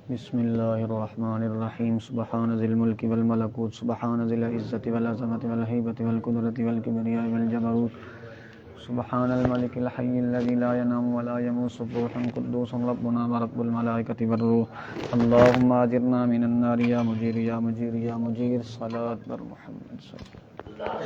बिस्मिल्लाहिर्रहमानिर्रहीम। सुब्हान ज़िल मुल्कि वल मलकूत, सुब्हान ज़िल इज़्ज़ति वल अज़मति वल हैबति वल कुदरति वल किब्रियाइ वल जबरूत, सुब्हानल मलिकिल हय्यिल लज़ी ला यनामु व ला यमूतु, सुब्बूहुन कुद्दूसुन रब्बुना व रब्बुल मलाइकति वर रूह। अल्लाहुम्मा अजिरना मिनन नार या मुजीर या मुजीर या मुजीर। सलात बर मुहम्मद सल्लल्लाहु।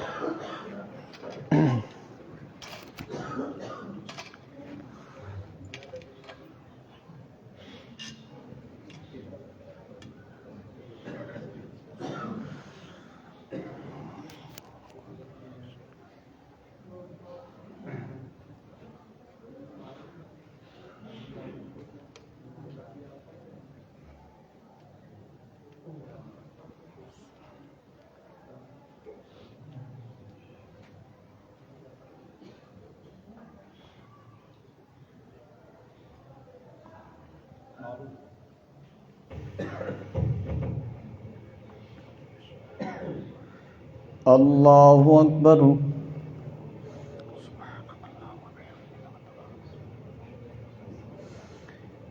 अल्लाहु अकबर।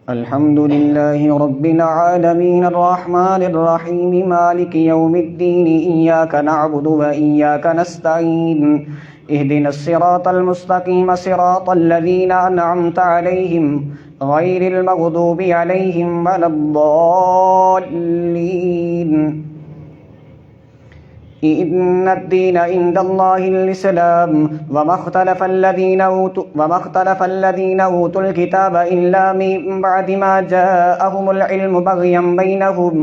अल्हम्दुलिल्लाहि रब्बिल आलमीन अर्रहमानिर रहीम मालिकि यौमिद्दीन इय्याका नअबुदु व इय्याका नस्तईन इहदिनस सिरातल मुस्तकीम सिरातल लज़ीना अनअमता अलैहिम गैरिल मग़दूबि अलैहिम वलद्दाल्लीन। इन्नद्दीन इंदल्लाहिल इस्लाम वमा इख्तलफ़ अल्लज़ीना ऊतुल किताब इल्ला मिन बअदि मा जाअहुमुल इल्मु बग़यन बैनहुम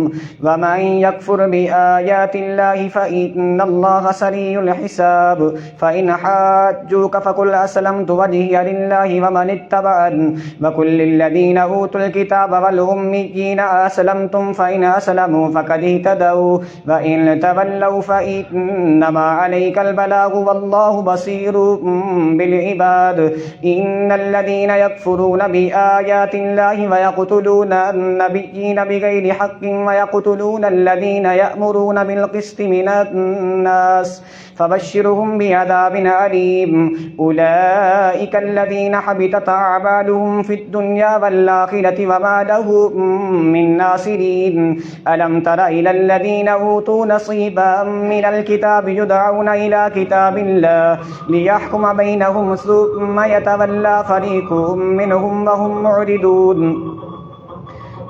वमन यकफ़ुर बिआयातिल्लाहि फ़इन्नल्लाहा सरीउल हिसाब। फ़इन हाज्जूक फ़क़ुल अस्लमतु वजहिय लिल्लाहि वमन इत्तबअनी वक़ुल लिल्लज़ीना ऊतुल किताब वल उम्मिय्यीना अस्लमतुम फ़इन अस्लमू फ़क़द इह्तदौ व इन तवल्लौ इन्नमा अलैकल बलागु वल्लाहु बसीरुम बिल इबाद। इन्नल्लज़ीना यकफ़ुरूना बिआयातिल्लाहि व यक़्तुलूना अन्नबिय्यीना बिग़ैरि हक़्क़िन व यक़्तुलूना अल्लज़ीना यअमुरूना बिल क़िस्ति मिनन्नास फ़बश्शिरहुम बिअज़ाबिन अलीम। उलाइका अल्लज़ीना हबितत अअमालुहुम फ़िद दुन्या वल आखिरति वमा लहुम मिन नासिरीन। अलम तर इलल्लज़ीना ऊतू नसीबन मिनल किताबि युदअऊना इला किताबिल्लाह लियहकुम बैनहुम सुम्मा यतवल्ला फ़रीक़ुम मिनहुम व हुम मुअरिदून।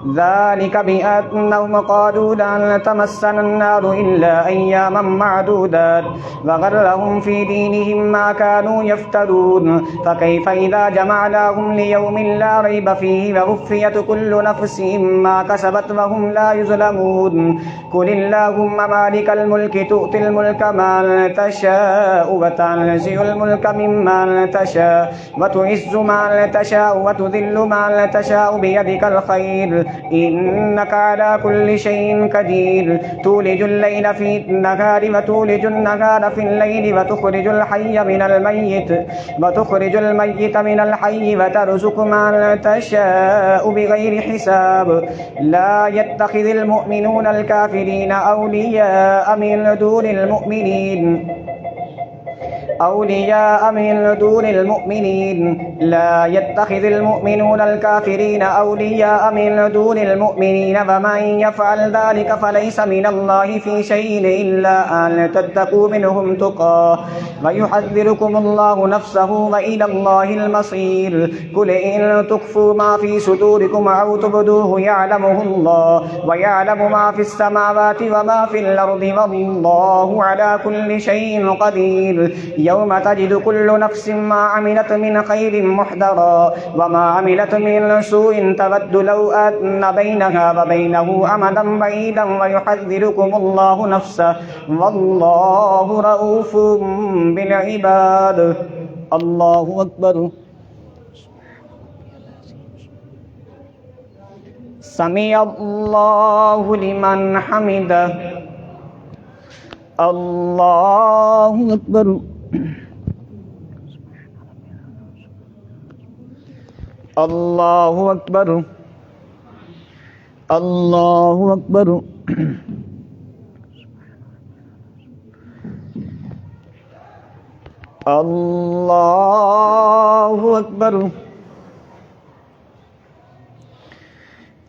ज़ालिक बिअन्नहुम क़ालू लन तमस्सना अन्नारु इल्ला अय्यामन मअदूदात व गर्रहुम फ़ी दीनिहिम मा कानू यफ्तरून। फ़कैफ़ इज़ा जमअनाहुम लियौमिन ला रैब फ़ीहि व वुफ़्फ़ियत कुल्लु नफ़्सिन मा कसबत व हुम ला युज़लमून। कुलिल्लाहुम्मा मालिकल मुल्कि तु'तिल मुल्का मन तशाअु व तनज़िउल मुल्का मिम्मन तशाअु व तुइज़्ज़ु मन तशाअु व तुज़िल्लु मन तशाअु बियदिकल खैर इन्नका अला कुल्लि शैइन क़दीर। तूलिजुल लैला फ़िन नहारि व तूलिजुन नहारा फ़िल लैलि व तुख़रिजुल हय्य मिनल मय्यित व तुख़रिजुल मय्यिता मिनल हय्यि व तर्ज़ुक़ु मन तशाअु बिग़ैरि हिसाब। ला यत्तख़िज़िल मुअ्मिनूनल काफ़िरीना औलियाअ मिन दूनिल मुअ्मिनीन ला यत्तख़िज़िल मुअ्मिनूनल काफ़िरीना औलियाअ मिन दूनिल मुअ्मिनीन वमन यफ़अल ज़ालिका फ़लैसा मिनल्लाहि फ़ी शैइन इल्ला अन तत्तक़ू मिनहुम तुक़ाह व युहज़्ज़िरुकुमुल्लाहु नफ़्सहु व इलल्लाहिल मसीर। कुल इन तुख़्फ़ू मा फ़ी सुदूरिकुम औ तुब्दूहु यअलमुहुल्लाह व यअलमु मा फ़िस समावाति व मा फ़िल अर्दि वल्लाहु अला कुल्लि शैइन क़दीर। यौम तजिदु कुल्लु नफ़्सिन मा अमिलत मिन खैरिन मुहदरा व मा अमिलत मिन सूइन तवद्दु लौ अन्न बैनहा व बैनहु अमदन बईदन व युहज़्ज़िरुकुमुल्लाहु नफ़्सहु वल्लाहु रऊफ़ुम बिल इबाद। अल्लाहु अकबर। समिअल्लाहु लिमन हमिदह। अल्लाहु अकबर। अल्लाहु अकबर। अल्लाहु अकबर। अल्लाहु अकबर।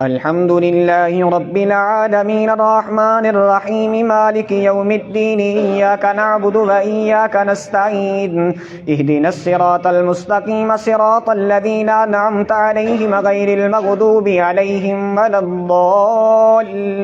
الحمد لله رب العالمين الرحمن الرحيم مالك يوم الدين إياك نعبد وإياك نستعين اهدنا الصراط المستقيم صراط الذين أنعمت عليهم غير المغضوب عليهم ولا الضالين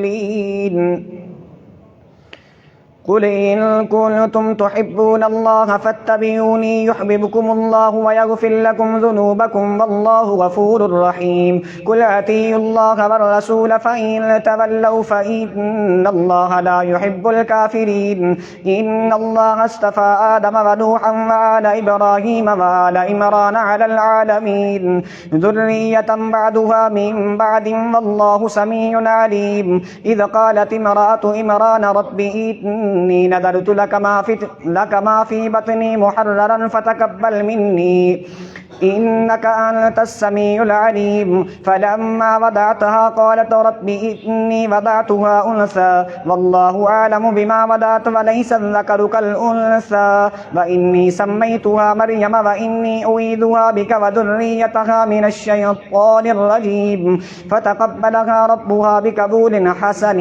قل إن كنتم تحبون الله فاتبعوني يحببكم الله ويغفر لكم ذنوبكم والله غفور رحيم قل أطيعوا الله والرسول فإن تولوا فإن الله لا يحب الكافرين إن الله اصطفى آدم ونوحا وآل إبراهيم وآل عمران على العالمين ذرية بعضها من بعد والله سميع عليم إذ قالت امرأة عمران رب إني نذرت لك ما في بطني محررا فتقبل مني إنك أنت السميع العليم فلما وضعتها قالت رب إني وضعتها أنثى والله أعلم بما وضعت وليس الذكر كالأنثى وإني سميتها مريم وإني أعيذها بك وذريتها من الشيطان الرجيم فتقبلها ربها بقبول حسن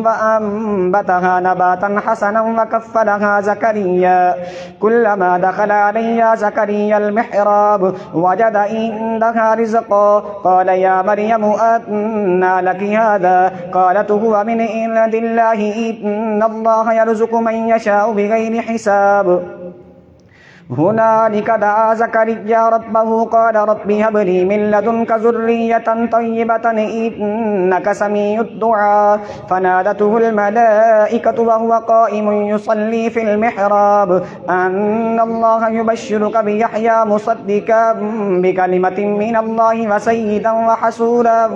وأنبتها نباتا حسنا وكفلها زكريا كلما دخل عليها زكريا المحراب وجد عندها رزقا قال يا مريم أنى لك هذا قالت هو من عند الله إن الله يرزق من يشاء بغير حساب هنالك دعا زكريا ربه قال رب هب لي من لدنك ذرية طيبة إنك سميع الدعاء فنادته الملائكة وهو قائم يصلي في المحراب أن الله يبشرك بيحيى مصدقا بكلمة من الله وسيدا وحسولا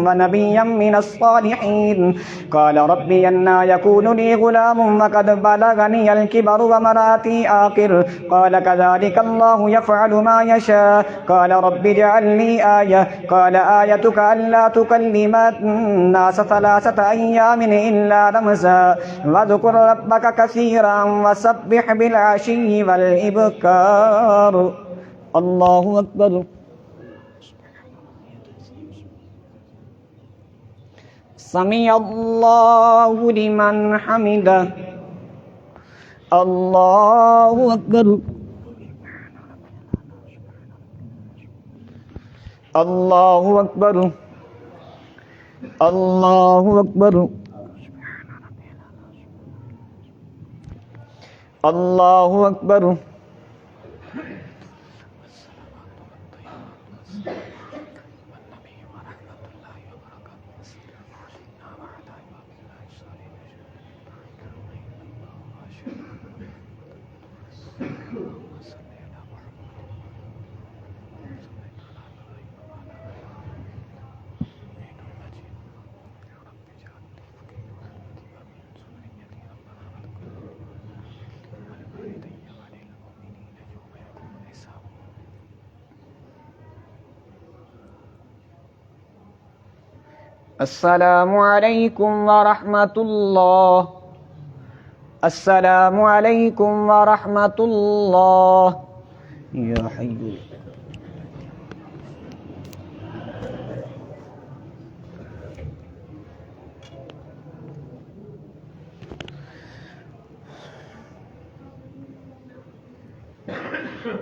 ونبيا من الصالحين قال رب أنى يكون لي غلام وقد بلغني الكبر وامرأتي آخر قال كذلك الله يفعل ما يشاء قال رب اجعل لي آية قال آيتك ألا تكلم الناس 3 أيام إلا رمزا واذكر ربك كثيرا وسبح بالعشي والإبكار الله أكبر سمع الله لمن حمده الله أكبر الله أكبر الله أكبر الله أكبر السلام عليكم ورحمة الله السلام عليكم ورحمة الله يا حي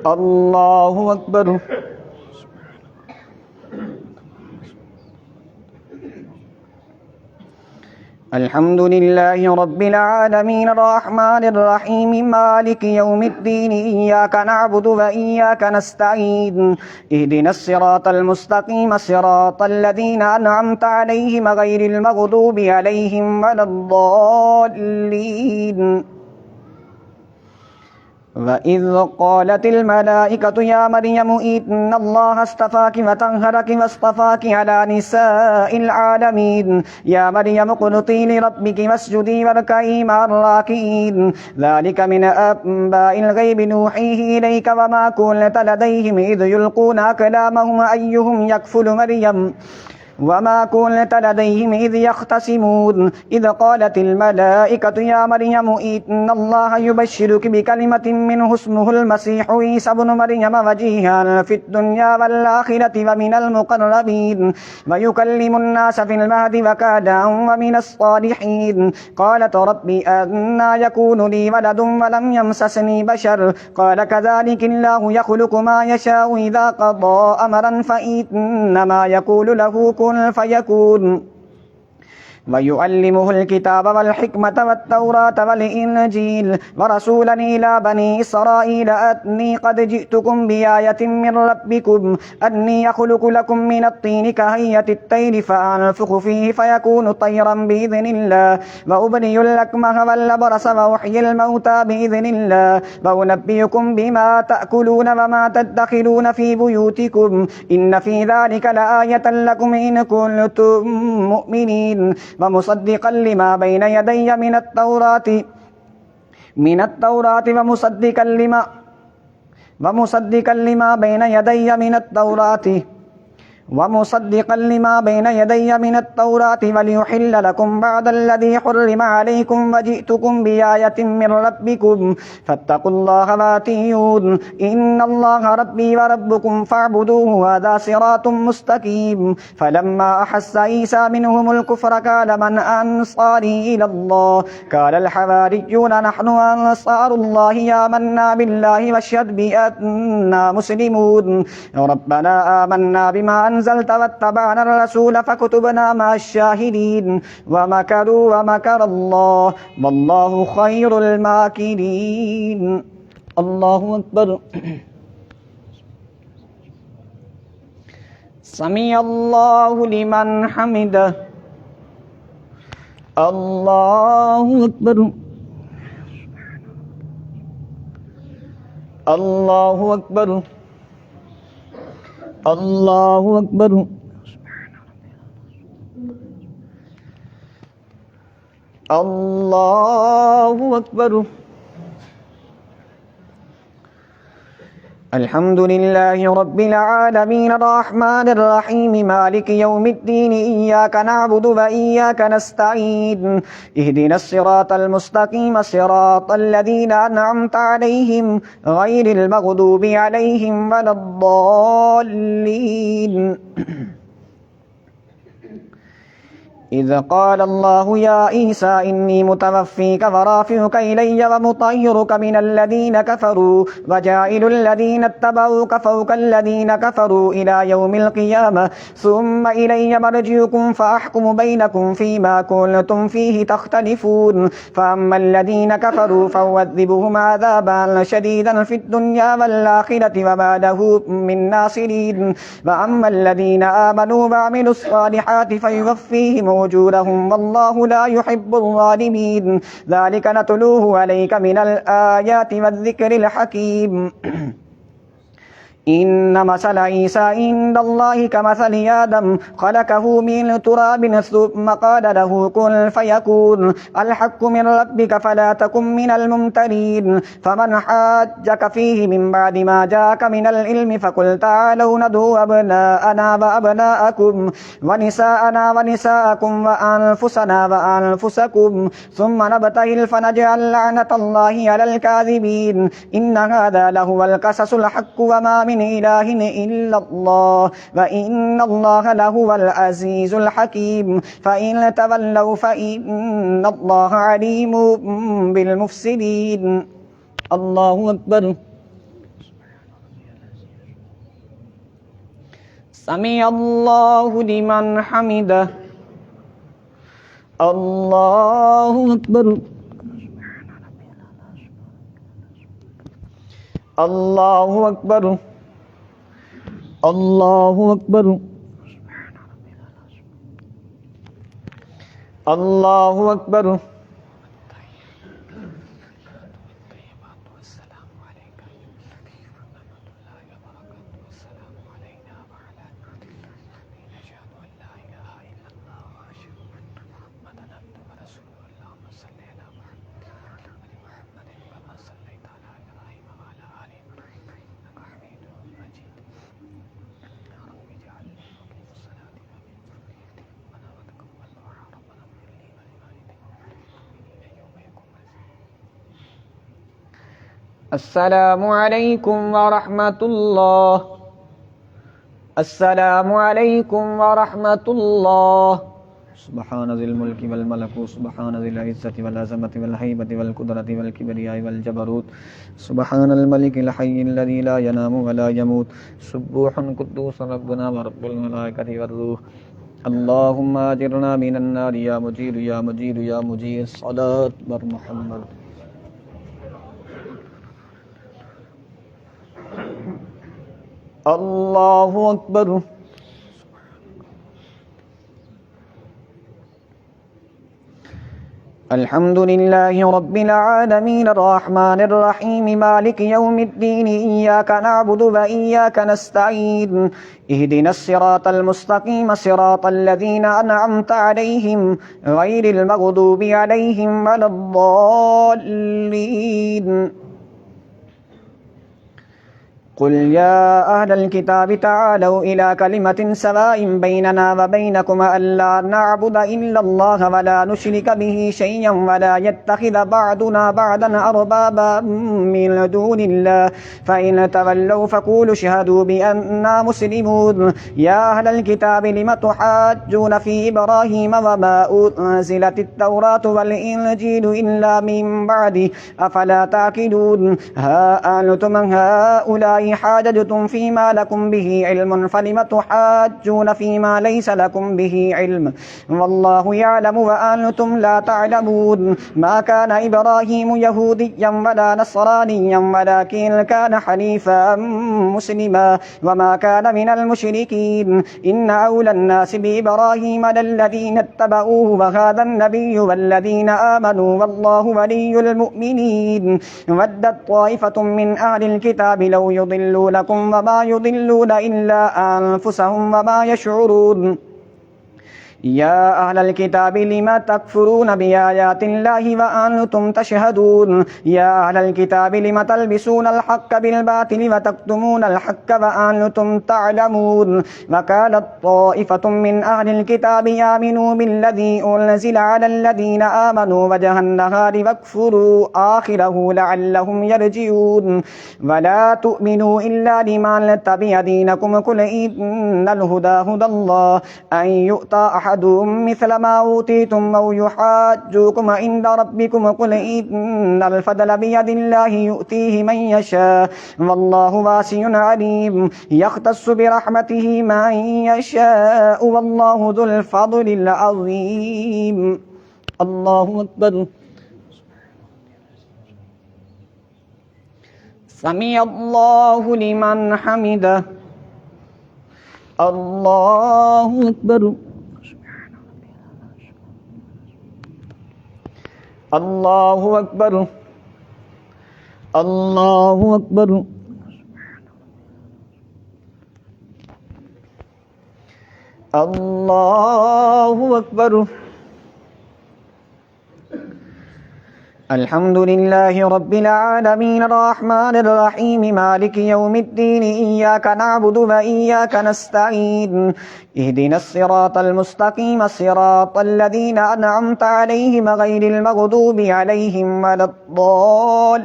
الله أكبر الحمد لله رب العالمين الرحمن الرحيم مالك يوم الدين إياك نعبد وإياك نستعين اهدنا الصراط المستقيم صراط الذين أنعمت عليهم غير المغضوب عليهم ولا الضالين وإذ قالت الملائكة يا مريم إن الله اصطفاك وطهرك واصطفاك على نساء العالمين يا مريم اقنتي لربك واسجدي واركعي مع الراكعين ذلك من أنباء الغيب نوحيه إليك وما كنت لديهم إذ يلقون أقلامهم أيهم يكفل مريم وما كنت لديهم إذ يختصمون إذ قالت الملائكة يا مريم إن الله يبشرك بكلمة منه اسمه المسيح عيسى ابن مريم وجيها في الدنيا والآخرة ومن المقربين ويكلم الناس في المهد وكهلا ومن الصالحين قالت رب أنى يكون لي ولد ولم يمسسني بشر قال كذلك الله يخلق ما يشاء إذا قضى أمرا فإنما يقول له كن فيكون ويعلمه الكتاب والحكمة والتوراة والإنجيل ورسولا إلى بني إسرائيل أني قد جئتكم بآية من ربكم أني يخلق لكم من الطين كهيئة الطير فأنفخ فيه فيكون طيرا بإذن الله وأبرئ الأكمه والأبرص وأحيي الموتى بإذن الله وأنبئكم بما تأكلون وما تدخرون في بيوتكم إن في ذلك لآية لكم إن كنتم مؤمنين ومصدقا لما بين يدي من التوراة ومصدقا لما بين يدي من التوراة وليحل لكم بعد الذي حرم عليكم وجئتكم بآية من ربكم فاتقوا الله وأطيعون إن الله ربي وربكم فاعبدوه هذا صراط مستقيم فلما أحس عيسى منهم الكفر قال من أنصاري إلى الله قال الحواريون نحن أنصار الله آمنا بالله واشهد بأننا مسلمون ربنا آمنا بما أنزلت واتبعنا الرسول فكتبنا مع الشاهدين ومكروا ومكر الله والله خير الماكرين الله أكبر سمع الله لمن حمده الله أكبر الله أكبر الله أكبر الله أكبر الحمد لله رب العالمين الرحمن الرحيم مالك يوم الدين إياك نعبد وإياك نستعين اهدنا الصراط المستقيم صراط الذين أنعمت عليهم غير المغضوب عليهم ولا الضالين إذ قال الله يا عيسى إني متوفيك ورافعك إلي ومطهرك من الذين كفروا وجاعل الذين اتبعوك فوق الذين كفروا إلى يوم القيامة ثم إلي مرجعكم فأحكم بينكم فيما كنتم فيه تختلفون فأما الذين كفروا فأعذبهم عذابا شديدا في الدنيا والآخرة وما له من ناصرين وأما الذين آمنوا وعملوا الصالحات فيوفيهم أجورهم والله لا يحب الظالمين ذلك نتلوه عليك من الآيات والذكر الحكيم إن مثل عيسى عند الله كمثل آدم خلقه من تراب ثم قال له كن فيكون الحق من ربك فلا تكن من الممترين فمن حاجك فيه من بعد ما جاءك من العلم فقل تعالوا ندعو أبناءنا وأبناءكم ونساءنا ونساءكم وأنفسنا وأنفسكم ثم نبتهل فنجعل لعنة الله على الكاذبين إن هذا لهو القصص الحق وما من إله إلا الله وإن الله لهو العزيز الحكيم فإن تولوا فإن الله عليم بالمفسدين الله أكبر سمع الله لمن حمده الله أكبر الله أكبر الله أكبر الله أكبر अस्सलामु अलैकुम व रहमतुल्लाह। अस्सलामु अलैकुम व रहमतुल्लाह। सुब्हान ज़िल मुल्कि वल मलकूत सुब्हान ज़िल इज़्ज़ति वल अज़मति वल हैबति वल कुदरति वल किब्रियाइ वल जबरूत सुब्हानल मलिकिल हय्यिल लज़ी ला यनामु व ला यमूत सुब्बूहुन कुद्दूस रब्बुना व रब्बुल मलाइकति वर रूह। अल्लाहुम्मा अजिरना मिनन नार या मुजीर या मुजीर या मुजीर। सलात बर मुहम्मद। अल्लाहु अकबर। अल्हम्दुलिल्लाहि रब्बिल आलमीन अर्रहमानिर रहीम मालिकि यौमिद्दीन इय्याका नअबुदु व इय्याका नस्तईन इहदिनस सिरातल मुस्तकीम सिरातल लज़ीना अनअमता अलैहिम गैरिल मग़दूबि अलैहिम वलद्दाल्लीन। कुल या अहलल किताबि ताअलौ इला कलिमतिन सवाइन बैनना व बैनकुम अल्ला नअबुदा इल्लल्लाह व ला नुश्रिका बिही शय्यन व ला यत्तखिज़ बअदुना बअदन अरबाबा मिन दूनिल्लाह फ़इन तवल्लौ फ़क़ूलू अशहदू बिअन्ना मुस्लिमून। या अहलल किताबि लिम तुहाज्जून फ़ी इब्राहीम व मा उन्ज़िलतित तौरातु वल इंजीलु इल्ला मिन बअदिही अफ़ला ताक़िलून। हा अंतुम हाउलाइ हाजजतुम फीमा लकुम बिही इल्मुन फलिम तुहाज्जून फीमा लैस लकुम बिही इल्म वल्लाहु यअलमु व अंतुम ला तअलमून। मा कान इब्राहीम यहूदिय्यन वला नसरानिय्यन वलाकिन कान हनीफan मुस्लिमा व मा कान मिनल मुश्रिकीन। इन्न औला अन्नासि बिइब्राहीम लल्लज़ीना इत्तबऊहु व हाज़ा अन्नबिय्यु वल्लज़ीना आमनू वल्लाहु वलियुल मुअ्मिनीन। वद्दत ताइफ़तुम मिन अहलिल किताबि लौ युदिल्लूनकुम व मा युदिल्लून इल्ला अनफुसहुम व मा यशऊरून। या अहलल किताबि लिमा तकफुरून बिआयातिल्लाहि व अंतुम तशहदून। या अहलल किताबि लिमा तल्बिसूनल हक्क बिल बातिल व तक्तुमूनल हक्क व अंतुम तअलमून। व कालत ताइफ़तुम मिन अहलिल किताबि आमिनू बिल्लज़ी उन्ज़िला अलल्लज़ीना आमनू वजहन नहारि वक्फुरू आखिरहु लअल्लहुम यरजिऊन। व ला तुअमिनू इल्ला लिमन तबिअ दीनकुम कुल इन्नल हुदा हुदल्लाह अन यु'ता मिस्ल मा ऊतीतुम औ युहाज्जूकुम इंद रब्बिकुम कुल इन्नल फदल बियदिल्लाहि यु'तीहि मन यशा वल्लाहु वासिउन अलीम यख्तस्सु बिरहमतिहि मन यशाअ वल्लाहु ज़ुल फज़लिल अज़ीम। अल्लाहु अकबर। समी अल्लाहु लिमन हमिदह। अल्लाहु अकबर। अल्लाहु अकबर। अल्लाहु अकबर। अल्लाहु अकबर। अल्हम्दुलिल्लाहि रब्बिल आलमीन अर्रहमानिर रहीम मालिकि यौमिद्दीन इय्याका नअबुदु व इय्याका नस्तईन इहदिनस सिरातल मुस्तकीम सिरातल लज़ीना अनअमता अलैहिम गैरिल मग़दूबि अलैहिम वलद्दाल्लीन।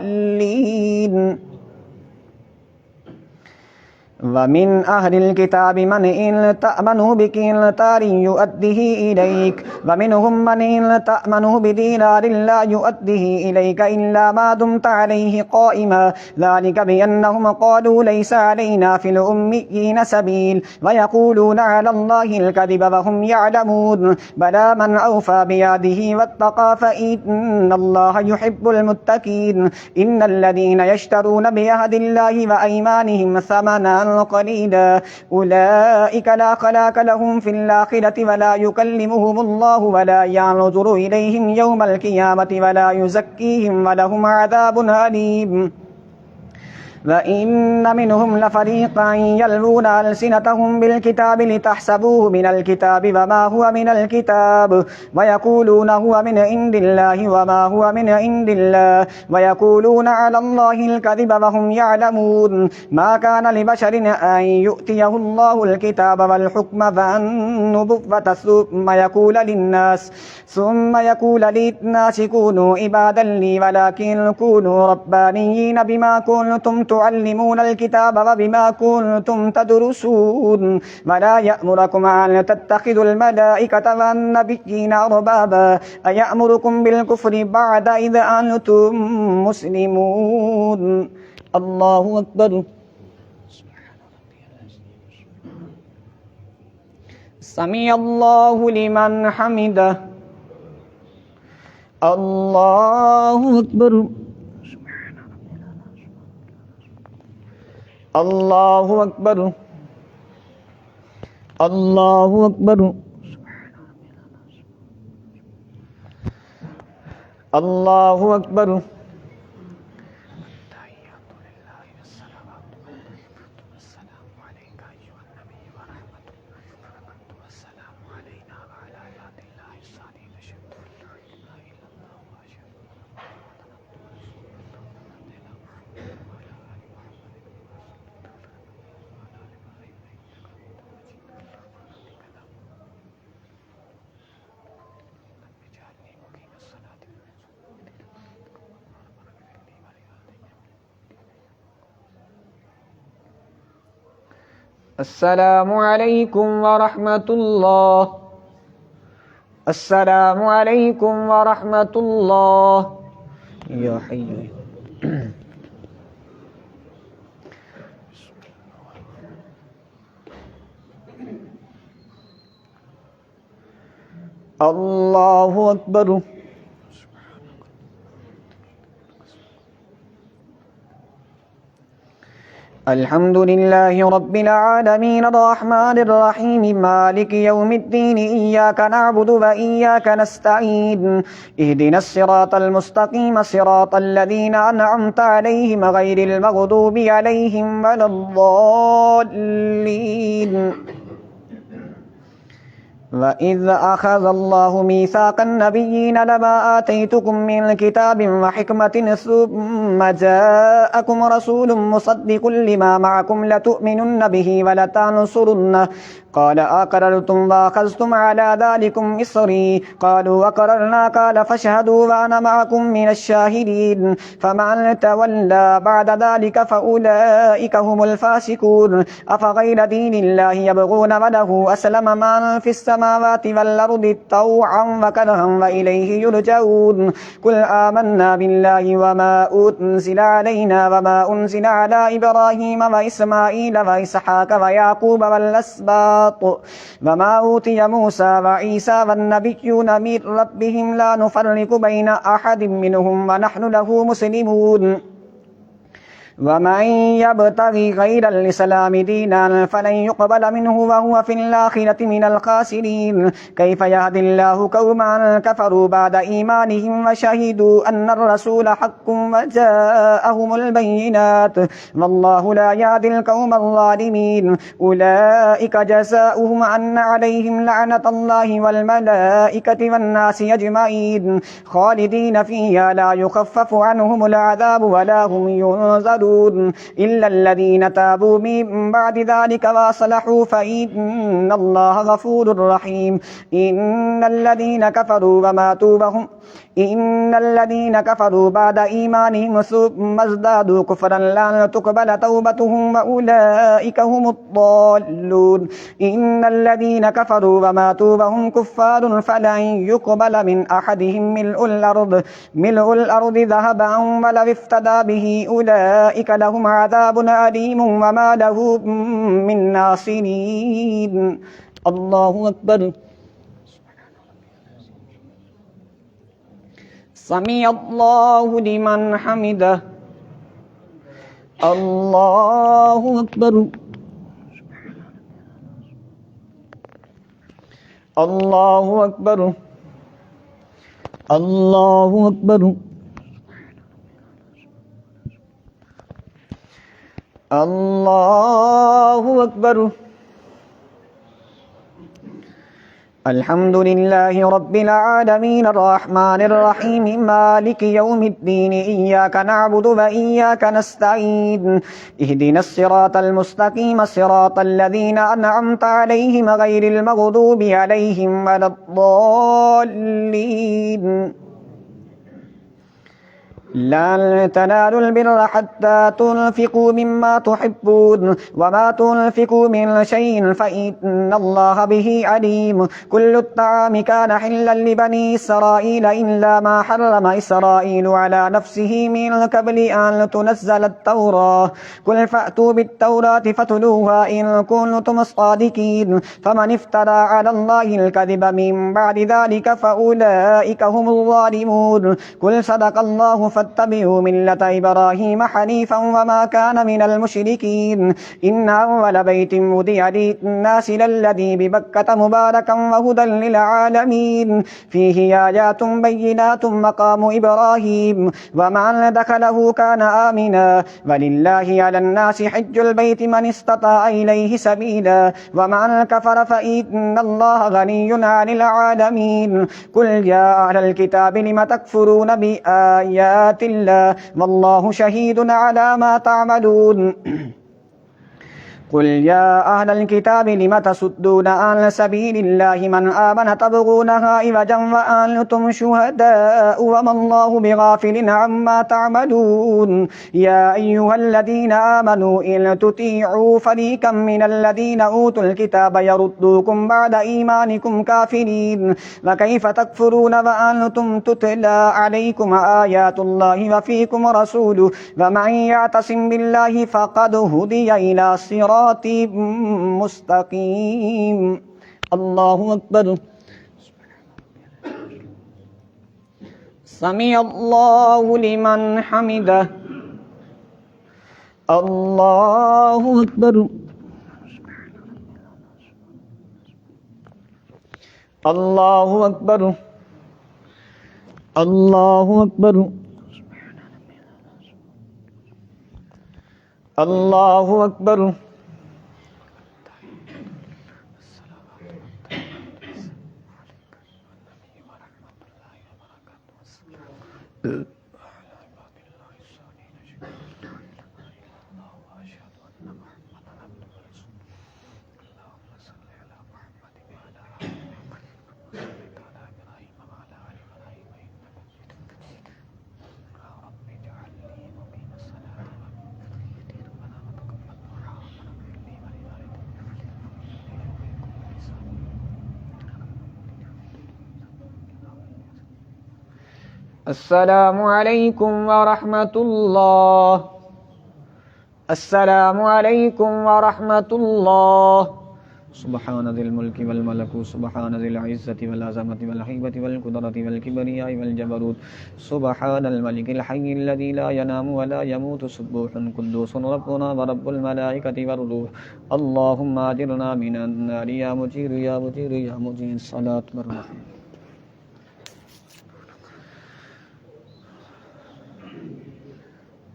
वमिन अहलिल किताबि मन इन तअमनु बिकिंतारिन युअद्दिही इलैक वमिनहुम मन इन तअमनु बिदीनारिन ला युअद्दिही इलैक इल्ला मा दुमत अलैहि क़ाइमा ज़ालिक बिअन्नहुम क़ालू लैसा अलैना फ़िल उम्मिय्यीन सबील व यक़ूलूना अलल्लाहिल कज़िब व हुम यअलमून। बला मन औफ़ा बिअहदिही वत्तक़ा फ़इन्नल्लाहा युहिब्बुल मुत्तक़ीन। इन्नल्लज़ीना यश्तरून बिअहदिल्लाहि व अयमानिहिम समनन قليلا أولئك لا خلاق لهم في الآخرة ولا يكلمهم الله ولا ينظر إليهم يوم القيامة ولا يزكيهم ولهم عذاب أليم। وإن منهم لفريقا يلوون ألسنتهم بالكتاب لتحسبوه من الكتاب وما هو من الكتاب ويقولون هو من عند الله وما هو من عند الله ويقولون على الله الكذب وهم يعلمون ما كان لبشر أن يؤتيه الله الكتاب والحكم والنبوة ثم يقول للناس كونوا عبادا لي ولكن كونوا ربانيين بما كنتم تعلمون الكتاب وبما كنتم تدرسون ولا يأمركم أن تتخذوا الملائكة والنبيين أربابا أيأمركم بالكفر بعد إذ أنتم مسلمون الله أكبر سمع الله لمن حمده الله أكبر الله أكبر الله أكبر الله أكبر السلام عليكم ورحمة الله السلام عليكم ورحمة الله يا حي الله أكبر الحمد لله رب العالمين الرحمن الرحيم مالك يوم الدين إياك نعبد وإياك نستعين اهدنا الصراط المستقيم صراط الذين أنعمت عليهم غير المغضوب عليهم ولا الضالين وإذ أخذ الله ميثاق النبيين لما آتيتكم من كتاب وحكمة ثم جاءكم رسول مصدق لما معكم لتؤمنن به ولتنصرنه قال أقررتم وأخذتم على ذلكم إصري قالوا أقررنا قال فاشهدوا وأنا معكم من الشاهدين فمن تولى بعد ذلك فأولئك هم الفاسقون أفغير دين الله يبغون وله أسلم من في السماوات والأرض طوعا وكرها وإليه يرجعون قل آمنا بالله وما أنزل علينا وما أنزل على إبراهيم وإسماعيل وإسحاق ويعقوب والأسباط وما أوتي موسى وعيسى والنبيون من ربهم لا نفرق بين أحد منهم ونحن له مسلمون ومن يبتغي غير الإسلام دينا فلن يقبل منه وهو في الآخرة من الخاسرين كيف يهدي الله قوما كفروا بعد إيمانهم وشهدوا أن الرسول حق وجاءهم البينات والله لا يهدي القوم الظالمين أولئك جزاؤهم أن عليهم لعنة الله والملائكة والناس أجمعين خالدين فيها لا يخفف عنهم العذاب ولا هم ينظرون إلا الذين تابوا من بعد ذلك وأصلحوا فإن الله غفور رحيم إن الذين كفروا بعد إيمانهم ثم ازدادوا كفرا لن تقبل توبتهم وأولئك هم الضالون إن الذين كفروا وماتوا وهم كفار فلن يقبل من أحدهم ملء الأرض ذهبا ولو افتدى به أولئك لهم عذاب أليم وما له من ناصرين الله أكبر سمع الله لمن حمده الله أكبر الله أكبر الله أكبر अल्लाहु अकबर। अल्हम्दुलिल्लाहि रब्बिल आलमीन अर्रहमानिर रहीम मालिकि यौमिद्दीन इय्याका नअबुदु व इय्याका नस्तईन इहदिनस सिरातल मुस्तकीम सिरातल लज़ीना अनअमता अलैहिम गैरिल मग़दूबि अलैहिम वलद्दॉल्लीन। लन तनालुल बिर्रा हत्ता तुनफिकू मिम्मा तुहिब्बून वमा तुनफिकू मिन शैइन फ़इन्नल्लाह बिही अलीम। कुल्लु त्ताआमि कान हिल्लन लिबनी इसराईल इल्ला मा हर्रम इसराईलु अला नफ्सिही मिन क़ब्लि अन तुनज़्ज़लत तौराह कुल फ़अतू बित्तौराति फ़तलूहा इन कुन्तुम सादिकीन फ़मन इफ़्तरा अलल्लाहिल कज़िब मिन बअदि ज़ालिका फ़उलाइका हुमुज़ ज़ालिमून। कुल सदक़ल्लाहु फत्तबिऊ मिल्लत इब्राहीम हनीफ़ा वमा कान मिनल मुशरिकीन। इन्न अव्वल बैतिन वुदिअ लिन्नासि लल्लज़ी बिबक्कत मुबारकन व हुदन लिल आलमीन फ़ीहि आयातुन बय्यिनातुन मक़ामु इब्राहीम वमन दख़लहु कान आमिना वलिल्लाहि अलन्नासि हज्जुल बैति मन इस्तताअ इलैहि सबीला वमन कफ़र फ़इन्नल्लाह गनिय्युन अनिल आलमीन। कुल या अहलल किताबि लिम तकफ़ुरून बिआयातिल्लाह वल्लाहु शहीदुन अला मा तअमलून। कुल या अहलल किताबि लिम तसुद्दून अन सबीलिल्लाहि मन आमन तबगूनहा इवजन व अंतुम शुहदाअ वमल्लाहु बिगाफिलिन अम्मा तअमलून। या अय्युहल्लज़ीना आमनू इन तुतीअू फ़रीक़म मिनल्लज़ीना ऊतुल किताब यरुद्दूकुम बअद ईमानिकुम काफ़िरीन व कैफ़ तकफ़ुरून व अंतुम तुतला अलैकुम आयातुल्लाहि व फ़ीकुम रसूलुहु व मन यअतसिम बिल्लाहि फ़क़द हुदिय इला मुस्तकीम। अल्लाहु अकबर। समी अल्लाहु लिमन हमिदह। अल्लाहु अकबर। अल्लाहु अकबर। अल्लाहु अकबर। अल्लाहु अकबर। अस्सलामु अलैकुम व रहमतुल्लाह। अस्सलामु अलैकुम व रहमतुल्लाह। सुब्हान ज़िल मुल्कि वल मलकूत सुब्हान ज़िल इज़्ज़ति वल अज़मति वल हैबति वल कुदरति वल किब्रियाइ वल जबरूत सुब्हानल मलिकिल हय्यिल लज़ी ला यनामु व ला यमूतु सुब्बूहुन कुद्दूसुन रब्बुना व रब्बुल मलाइकति वर रूह। अल्लाहुम्मा अजिरना मिनन नारि या मुजीर या मुजीर या मुजीर। सलात वर रहमत।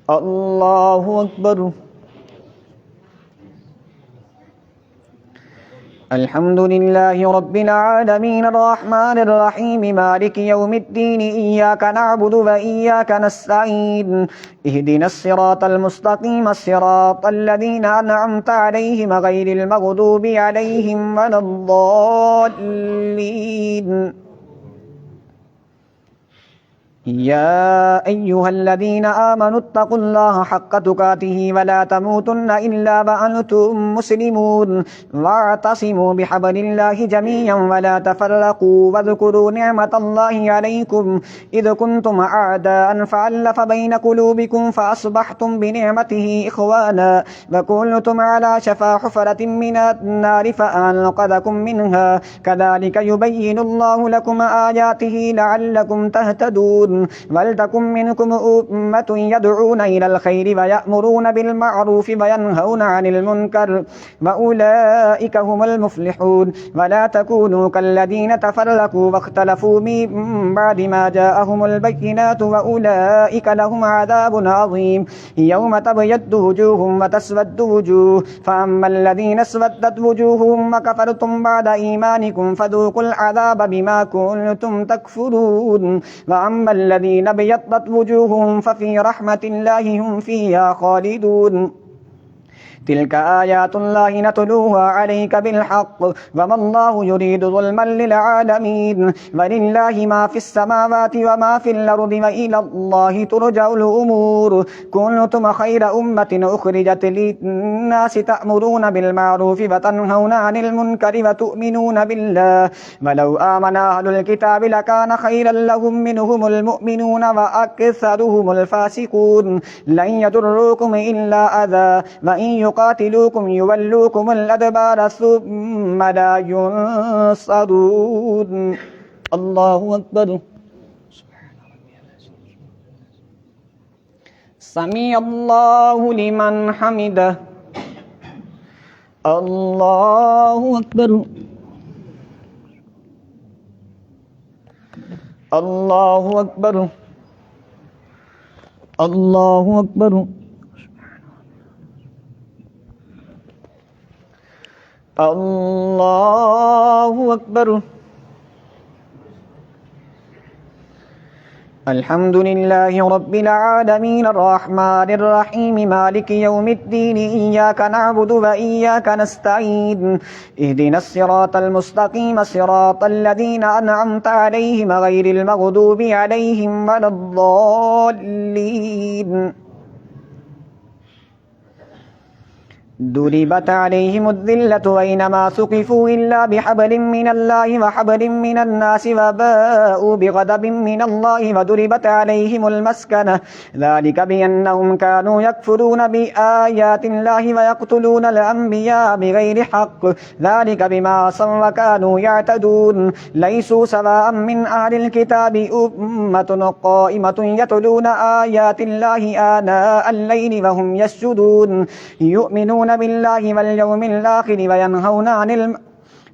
अल्लाहु अकबर। अल्हम्दुलिल्लाहि रब्बिल आलमीन अर्रहमानिर रहीम मालिकि यौमिद्दीन इय्याका नअबुदु व इय्याका नस्तईन इहदिनस सिरातल मुस्तकीम सिरातल लज़ीना अनअमता अलैहिम गैरिल मग़दूबि अलैहिम वलद्दॉल्लीन। या अय्युहल्लज़ीना आमनुत्तक़ुल्लाहा हक़्क़ तुक़ातिही वला तमूतुन्ना इल्ला व अंतुम मुस्लिमून वअतसिमू बिहब्लिल्लाहि जमीअन वला तफ़र्रक़ू वज़्कुरू निअमतल्लाहि अलैकुम इज़ कुन्तुम अअदाअन फ़अल्लफ़ बैन क़ुलूबिकुम फ़अस्बहतुम बिनिअमतिही इख़वाना व कुन्तुम अला शफ़ा हुफ़रतिन मिनन्नारि फ़अन्क़ज़कुम मिन्हा कज़ालिक युबय्यिनुल्लाहु लकुम आयातिही लअल्लकुम तहतदून। تفلحون ولتكن منكم أمة يدعون إلى الخير ويأمرون بالمعروف وينهون عن المنكر وأولئك هم المفلحون ولا تكونوا كالذين تفرقوا واختلفوا من بعد ما جاءهم البينات وأولئك لهم عذاب عظيم يوم تبيض وجوه وتسود وجوه فأما الذين اسودت وجوههم وكفرتم بعد إيمانكم فذوقوا العذاب بما كنتم تكفرون وأما الذين ابيضت وجوههم ففي رحمة الله هم فيها خالدون تلك آيات الله نتلوها عليك بالحق وما الله يريد ظلما للعالمين ولله ما في السماوات وما في الأرض وإلى الله ترجع الأمور كنتم خير أمة أخرجت للناس تأمرون بالمعروف وتنهون عن المنكر وتؤمنون بالله ولو آمن أهل الكتاب لكان خيرا لهم منهم المؤمنون وأكثرهم الفاسقون لن يضروكم إلا أذى وإن يقاتلوكم يولوكم الأدبار ثم لا ينصرون الله أكبر سمع الله لمن حمده الله أكبر الله أكبر الله أكبر الله أكبر الحمد لله رب العالمين الرحمن الرحيم مالك يوم الدين إياك نعبد وإياك نستعين اهدنا الصراط المستقيم صراط الذين أنعمت عليهم غير المغضوب عليهم ولا الضالين ضربت عليهم الذلة أينما ثقفوا إلا بحبل من الله وحبل من الناس وباءوا بغضب من الله وضربت عليهم المسكنة ذلك بأنهم كانوا يكفرون بآيات الله ويقتلون الأنبياء بغير حق ذلك بما عصوا وكانوا يعتدون ليسوا سواء من أهل الكتاب أمة قائمة يتلون آيات الله آناء الليل وهم يسجدون يؤمنون بالله واليوم الآخر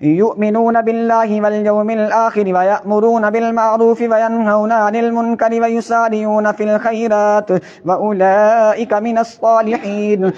يؤمنون بالله واليوم الآخر ويأمرون بالمعروف وينهون عن المنكر ويسارعون في الخيرات وأولئك من الصالحين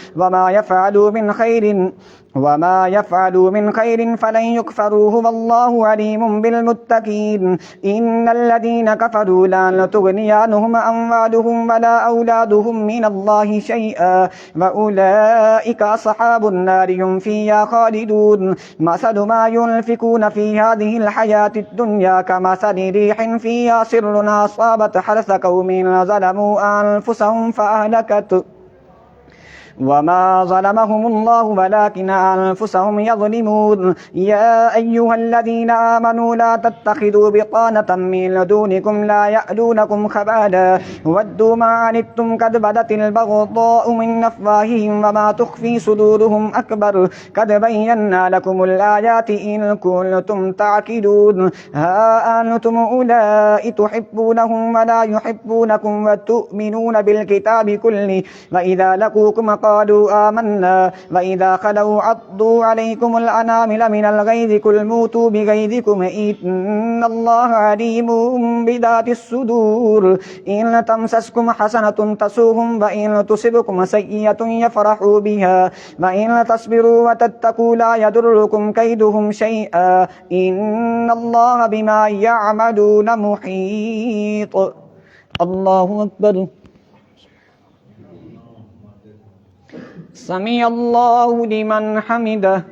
وما يفعلوا من خير فلن يكفروه والله عليم بالمتقين إن الذين كفروا لن تغني عنهم أموالهم ولا أولادهم من الله شيئا وأولئك أصحاب النار هم فيها خالدون مثل ما ينفقون في هذه الحياة الدنيا كمثل ريح فيها سر أصابت حرث قوم ظلموا أنفسهم فأهلكته وما ظلمهم الله ولكن أنفسهم يظلمون يا أيها الذين آمنوا لا تتخذوا بطانة من دونكم لا يألونكم خبالا ودوا ما عنتم قد بدت البغضاء من أفواههم وما تخفي صدورهم أكبر قد بينا لكم الآيات إن كنتم تعقلون ها أنتم أولئك تحبونهم ولا يحبونكم وتؤمنون بالكتاب كله وإذا لقوكم قالوا آمنا وإذا خلوا عضوا عليكم الأنامل من الغيظ قل موتوا بغيظكم إن الله عليم بذات الصدور إن تمسسكم حسنة تسوهم وإن تصبكم سيئة يفرحوا بها وإن تصبروا وتتقوا لا يضركم كيدهم شيئا إن الله بما يعملون محيط الله أكبر سمع الله لمن حمده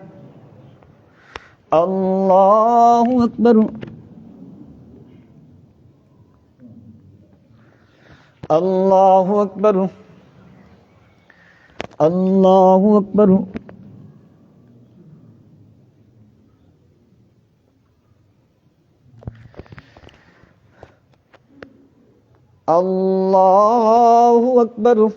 الله أكبر الله أكبر الله أكبر الله أكبر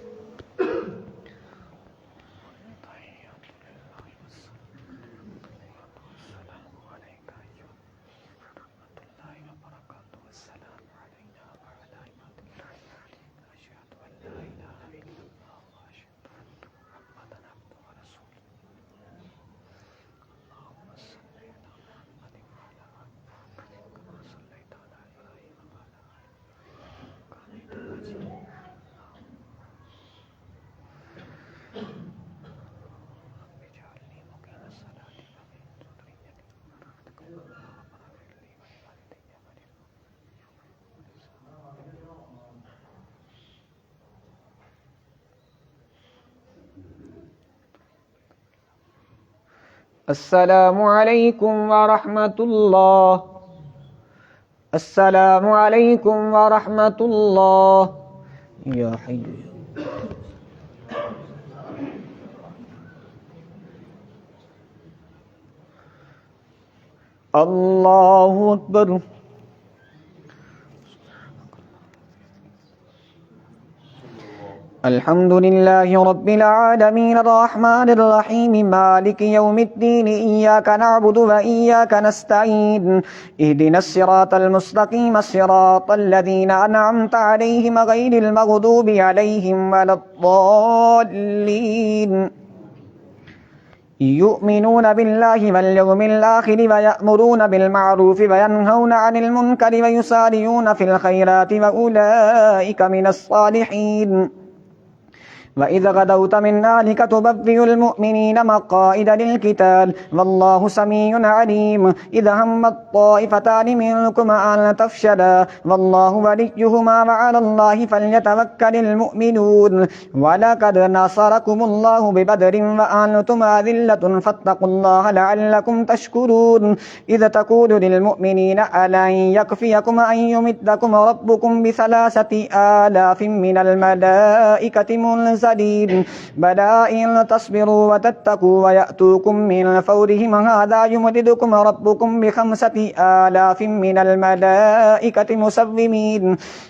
अस्सलामु अलैकुम व रहमतुल्लाह। अस्सलामु अलैकुम व रहमतुल्लाह। या हय्यु अल्लाहु अकबर। अल्हम्दुलिल्लाहि रब्बिल आलमीन अर्रहमानिर रहीम मालिकि यौमिद्दीन इय्याका नअबुदु व इय्याका नस्तईन इहदिनस सिरातल मुस्तकीम सिरातल लज़ीना अनअमता अलैहिम गैरिल मग़दूबि अलैहिम वलद्दाल्लीन। युमिनून बिल्लाहि वल यौमिल आखिर व यअमुरून बिल मअरूफ व यनहौना अनिल मुनकर व युसारिऊन फिल खैराति व उलाइका मिनस सालिहीन। वइज़ गदौत मिन अहलिका तुबव्विउल मुअ्मिनीन मक़ाइद लिल-क़िताल वल्लाहु समीउन अलीम। इज़ हम्मत ताइफ़तानि मिनकुम अन तफ़शला वल्लाहु वलिय्युहुमा व अलल्लाहि फ़ल्यतवक्कलिल मुअ्मिनून। वलक़द नसरकुमुल्लाहु बिबदरिन व अंतुम अज़िल्लतुन फ़त्तक़ुल्लाह लअल्लकुम तशकुरून। इज़ तक़ूलु लिल-मुअ्मिनीन अलन यकफ़ियकुम अन युमिद्दकुम रब्बुकुम बिसलासति आलाफ़िन मिनल मलाइकति मुनज़लीन बला इन तस्बिरू व तत्तकू व यअतूकुम मिन फ़ौरिहिम हाज़ा युमदिदकुम रब्बुकुम बिखमसति आलाफ़िन मिनल मलाइकति मुसव्विमीन।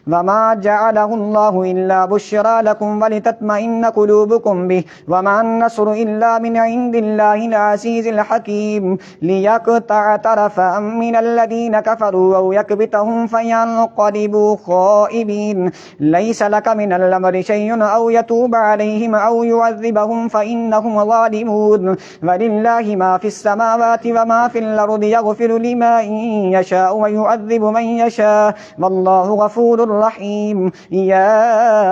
वमा जअलहुल्लाहु इल्ला बुश्रा लकुम वलितत्मइन्न क़ुलूबुकुम बिहि वमा अन्नस्रु इल्ला मिन इंदिल्लाहिल अज़ीज़िल हकीम। लियक़तअ तरफ़न मिनल्लज़ीन कफ़रू औ यकबितहुम फ़यन्क़लिबू ख़ाइबीन। लैस लक मिनल अम्रि शय्उन औ यतूब अलैहिम औ युअज़्ज़िबहुम फ़इन्नहुम ज़ालिमून। वलिल्लाहि मा फ़िस्समावाति व मा फ़िल अर्दि यग़फ़िरु लिमन यशाअ व युअज़्ज़िबु मन यशाअ वल्लाहु गफ़ूरुर रहीम। या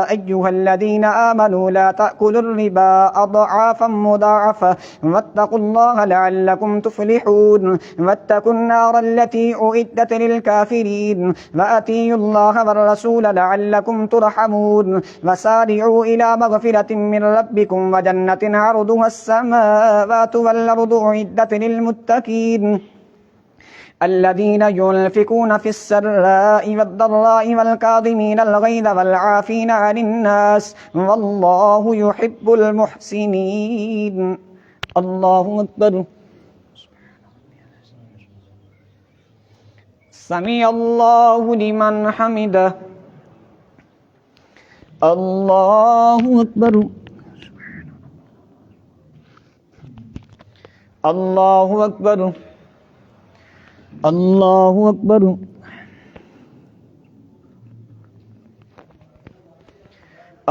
अय्युहल्लज़ीना आमनू ला तअकुलुर रिबा अज़आफ़न मुज़ाअफ़ा वत्तक़ुल्लाह लअल्लकुम तुफ़्लिहून। वत्तक़ुन नारल्लती उइद्दत लिल-काफ़िरीन व अतीयुल्लाह वर रसूल लअल्लकुम तुरहमून। वसारिऊ इला मग़फ़िरतिन मिन रब्बिकुम व जन्नतिन अर्दुहस-समावातु वल अर्दु उइद्दत लिल-मुत्तक़ीन अल्लज़ीना युनफ़िक़ून फ़िस्सर्राइ वद्दर्राइ वल्काज़िमीनल ग़ैज़ वल्आफ़ीना अनिन्नास वल्लाहु युहिब्बुल मुहसिनीन। अल्लाहु अकबर। समी अल्लाहु लिमन हमिदह। अल्लाहु अकबर। अल्लाहु अकबर। अल्लाहु अकबर।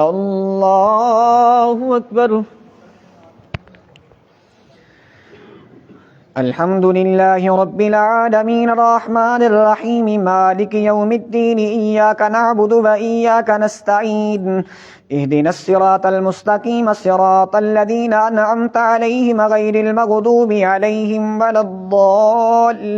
अल्लाहु अकबर। अल्हम्दुलिल्लाहि रब्बिल आलमीन अर्रहमानिर रहीम मालिकि यौमिद्दीन इय्याका नअबुदु व इय्याका नस्तईन इहदिनस सिरातल मुस्तकीम सिरातल लज़ीना अनअमता अलैहिम गैरिल मग़दूबि अलैहिम वलद्दाल्लीन।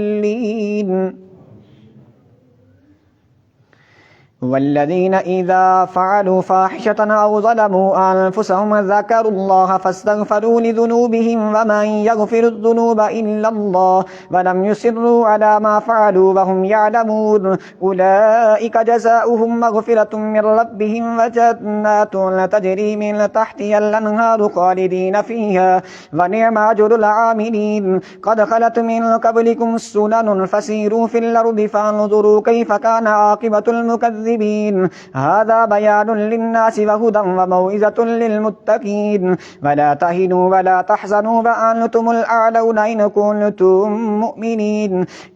वल्लज़ीन इज़ा फ़अलू फ़ाहिशतन औ ज़लमू अन्फ़ुसहुम ज़करुल्लाह फ़स्तग़फ़रू लिज़ुनूबिहिम वमन यग़फ़िरुज़्ज़ुनूब इल्लल्लाह वलम युसिर्रू अला मा फ़अलू वहुम यअलमून। उलाइका जज़ाउहुम मग़फ़िरतुम मिन रब्बिहिम व जन्नातुन तजरी मिन तहतिहल अन्हारु ख़ालिदीन फ़ीहा व निअमा अज्रुल आमिलीन। क़द ख़लत मिन क़ब्लिकुम सुननुन फ़सीरू फ़िल अर्दि फ़न्ज़ुरू कैफ़ कान आक़िबतुल मुकज़्ज़िबीन। हाज़ा बयानुन लिन्नासि व हुदन व मौइज़तुन लिलमुत्तक़ीन। वला तहिनू वला तहज़नू व अंतुमुल अअलौना इन कुन्तुम मुअ्मिनीन।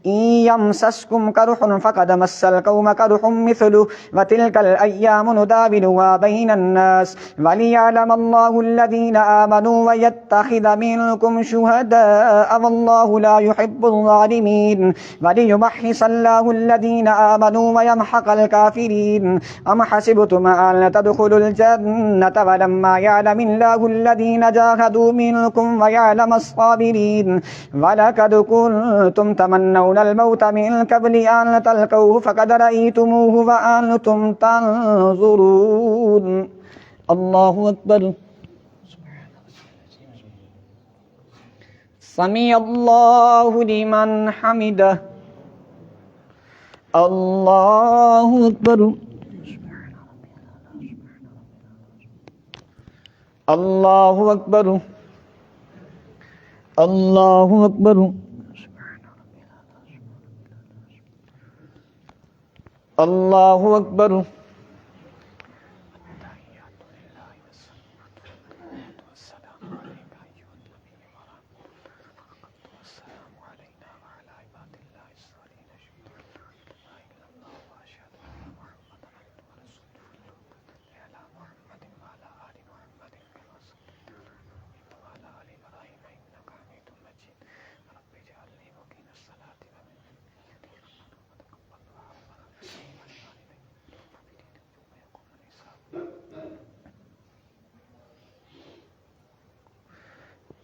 इन यमसस्कुम कर्हुन फ़क़द मस्सल क़ौम कर्हुम मिस्लुहु व तिल्कल अय्यामु नुदाविलुहा बैनन नास वलियअलमल्लाहु अल्लज़ीना आमनू व यत्तख़िज़ मिनकुम शुहदाअ वल्लाहु ला युहिब्बुल ज़ालिमीन वलियुमह्हिसल्लाहु अल्लज़ीना आमनू व यमहक़ल काफ़िरीन। अम हसिबतुम अन तदख़ुलुल जन्नत वलम्मा यअलमिल्लाहु अल्लज़ीना जाहदू मिनकुम व यअलमस साबिरीन। वलक़द कुन्तुम तमन्नौनल मौत मिन क़ब्लि अन तल्क़ौहु फ़क़द रअयतुमूहु व अंतुम तंज़ुरून। अल्लाहु अकबर। समी अल्लाहु लिमन हमिदह। अल्लाहु अकबर। अल्लाहु अकबर। अल्लाहु अकबर। अल्लाहु अकबर।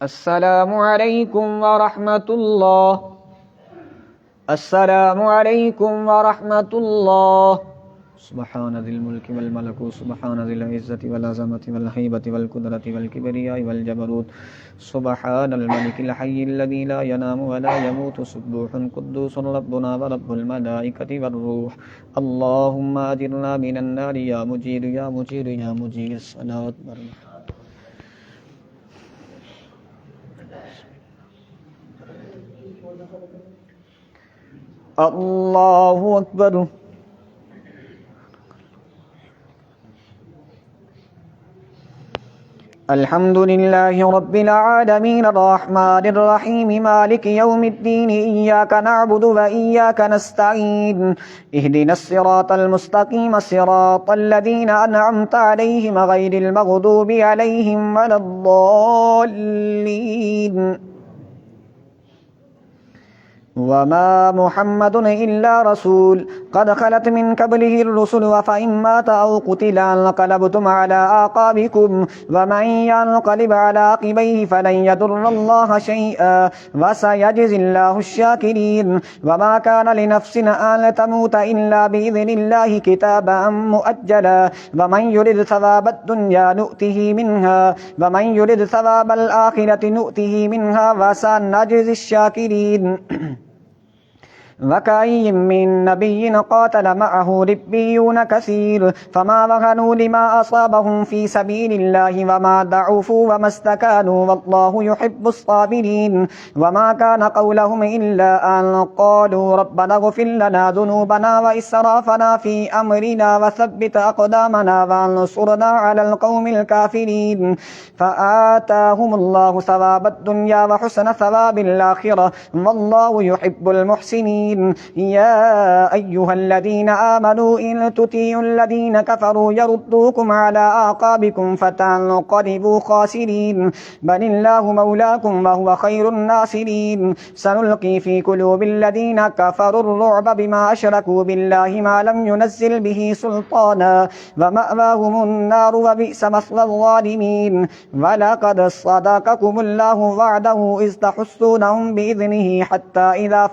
अस्सलामु अलैकुम व रहमतुल्लाह। अस्सलामु अलैकुम व रहमतुल्लाह। सुब्हान ज़िल मुल्कि वल मलकूत सुब्हान ज़िल इज़्ज़ति वल अज़मति वल हैबति वल कुदरति वल किब्रियाइ वल जबरूत सुब्हानल मलिकिल हय्यिल लज़ी ला यनामु व ला यमूतु सुब्बूहुन कुद्दूसुर रब्बुना व रब्बुल मलाइकति वर रूह। अल्लाहुम्मा अजिरना मिनन नारि या मुजीर या मुजीर या मुजीर। सलात बर अल्लाहु अकबर। अल्हम्दुलिल्लाहि रब्बिल आलमीन अर्रहमानिर रहीम मालिकि यौमिद्दीन इय्याका नअबुदु व इय्याका नस्तईन इहदिनस सिरातल मुस्तकीम सिरातल लज़ीना अनअमता अलैहिम गैरिल मग़दूबि अलैहिम वलद्दॉल्लीन। वमा मुहम्मदुन इल्ला रसूल क़द खलत मिन क़ब्लिहि अर्रुसुल अफ़इन मात औ क़ुतिला इंक़लबतुम अला आक़ाबिकुम वमन यंक़लिब अला आक़िबैहि फ़लन यदुर्रल्लाह शैअन वसयजज़िल्लाहु शाकिरीन। वमा कान लिनफ़्सिन अन तमूत इल्ला बिइज़्निल्लाहि किताबन मुअज्जला वमन युरिद सवाबद दुन्या नुअतिहि मिन्हा वमन युरिद सवाबल आखिरति नुअतिहि मिन्हा वसनजज़िश शाकिरीन। वकअय्यिम मिन नबिय्यिन क़ातल मअहु रिब्बियून कसीर फमा वहनू लिमा असाबहुम फ़ी सबीलिल्लाहि वमा दअूफ़ू वमस्तकानू वल्लाहु युहिब्बुस साबिरीन। वमा कान क़ौलहुम इल्ला अन क़ालू रब्बना इग़फ़िर लना ज़ुनूबना व इसराफ़ना फ़ी अम्रिना वसब्बित अक़दामना वंसुरना अलल क़ौमिल काफ़िरीन। फ़आताहुमुल्लाहु सवाबद दुन्या व हुस्न सवाबिल आख़िरह वल्लाहु युहिब्बुल मुहसिनीन। या अय्युहल्लज़ीना आमनू इन तुतीउल्लज़ीना कफ़रू यरुद्दूकुम अला आक़ाबिकुम फ़तन्क़लिबू ख़ासिरीन। बलिल्लाहु मौलाकुम व हुव खैरुन नासिरीन। सनुल्क़ी फ़ी क़ुलूबिल्लज़ीना कफ़रुर्रुअब बिमा अशरकू बिल्लाहि मा लम युनज़्ज़िल बिही सुल्ताना व मअवाहुमुन नारु व बि'स मस्वल ज़ालिमीन। वलक़द सदक़कुमुल्लाहु वअदहु इज़ तहुस्सूनहुम बिइज़्निहि हत्ता इज़ा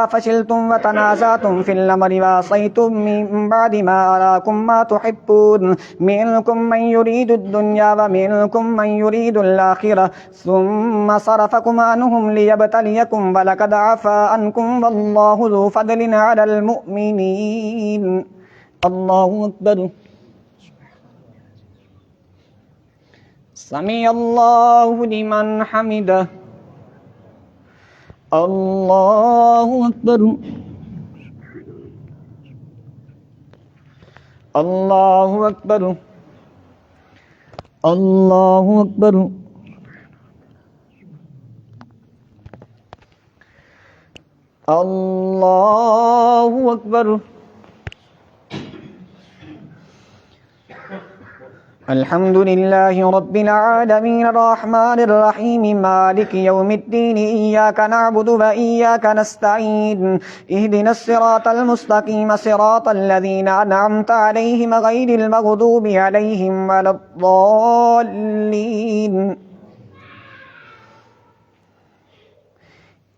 फ़शिलतुम व तनाज़अतुम फ़िल अम्रि वअसयतुम मिन बअदि मा अराकुम मा तुहिब्बून मिनकुम मन युरीदुद दुन्या व मिनकुम मन युरीदुल आख़िरह सुम्मा सरफ़कुम अन्हुम लियब्तलियकुम व लक़द अफ़ा अन्कुम वल्लाहु ज़ू फ़ज़लिन अलल मुअ्मिनीन। अल्लाहु अकबर। समी अल्लाहु लिमन हमिदह। अल्लाहु अकबर। अल्लाहु अकबर। अल्लाहु अकबर। अल्लाहु अकबर। अल्हम्दुलिल्लाहि रब्बिल आलमीन अर्रहमानिर रहीम मालिकि यौमिद्दीन इय्याका नअबुदु व इय्याका नस्तईन इहदिनस सिरातल मुस्तकीम सिरातल लज़ीना अनअमता अलैहिम गैरिल मग़दूबि अलैहिम वलद्दॉल्लीन।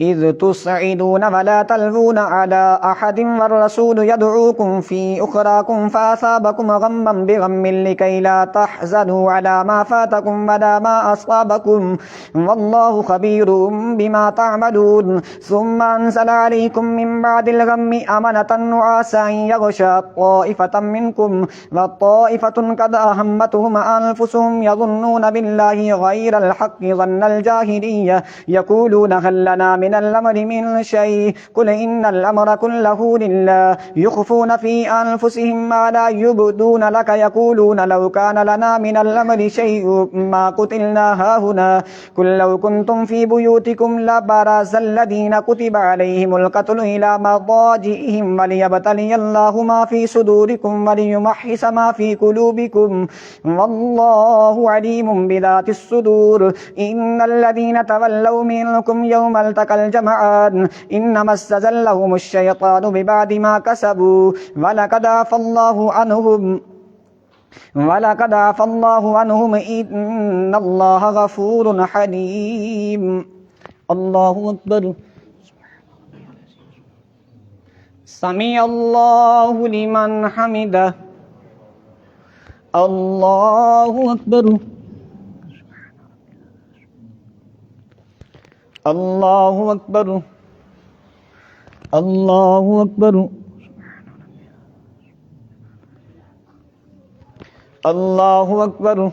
إذ تصعدون ولا تلوون على أحد والرسول يدعوكم في أخراكم فأصابكم غما بغم لكي لا تحزنوا على ما فاتكم ولا ما أصابكم والله خبير بما تعملون ثم أنزل عليكم من بعد الغم أمنة نعاسا يغشى طائفة منكم والطائفة قد أهمتهم أنفسهم يظنون بالله غير الحق ظن الجاهلية يقولون هل لنا من الأمر من شيء قل إن الأمر كله لله يخفون في أنفسهم ما لا يبدون لك يقولون لو كان لنا من الأمر شيء ما قتلنا هاهنا قل لو كنتم في بيوتكم لبرز الذين كتب عليهم القتل إلى مضاجعهم وليبتلي الله ما في صدوركم وليمحص ما في قلوبكم والله عليم بذات الصدور إن الذين تولوا منكم يوم التقى الجمعان إنما استزلهم الشيطان ببعد ما كسبوا ولقد عفى الله عنهم إن الله غفور حليم. الله أكبر. سمع الله لمن حمده. الله أكبر. الله أكبر. الله أكبر. الله أكبر.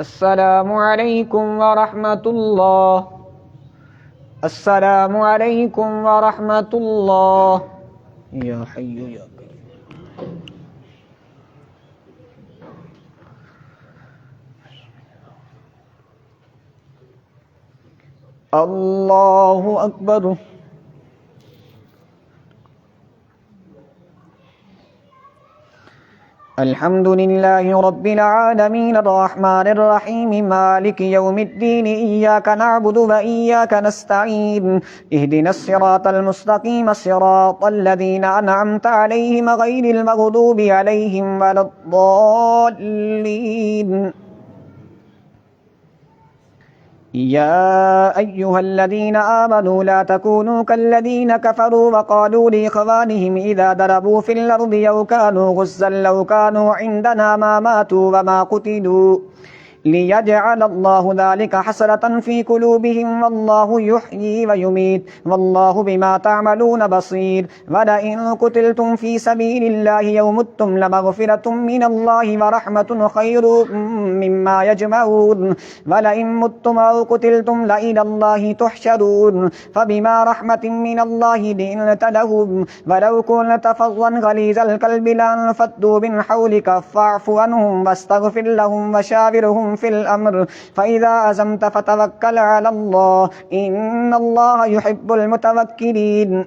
السلام عليكم ورحمة الله. السلام عليكم ورحمة الله. يا حي يا قيوم. الله أكبر. الحمد لله رب العالمين الرحمن الرحيم مالك يوم الدين إياك نعبد وإياك نستعين اهدنا الصراط المستقيم صراط الذين أنعمت عليهم غير المغضوب عليهم ولا الضالين. يا أيها الذين آمنوا لا تكونوا كالذين كفروا وقالوا لإخوانهم إذا ضربوا في الأرض أو كانوا غزا لو كانوا عندنا ما ماتوا وما قتلوا ليجعل الله ذلك حسرة في قلوبهم والله يحيي ويميت والله بما تعملون بصير ولئن قتلتم في سبيل الله أو متم لمغفرة من الله ورحمة خير مما يجمعون ولئن متم أو قتلتم لإلى الله تحشرون فبما رحمة من الله لنت لهم ولو كنت فظا غليظ القلب لانفضوا من حولك فاعف عنهم واستغفر لهم وشاورهم في الأمر فإذا عزمت فتوكل على الله إن الله يحب المتوكلين.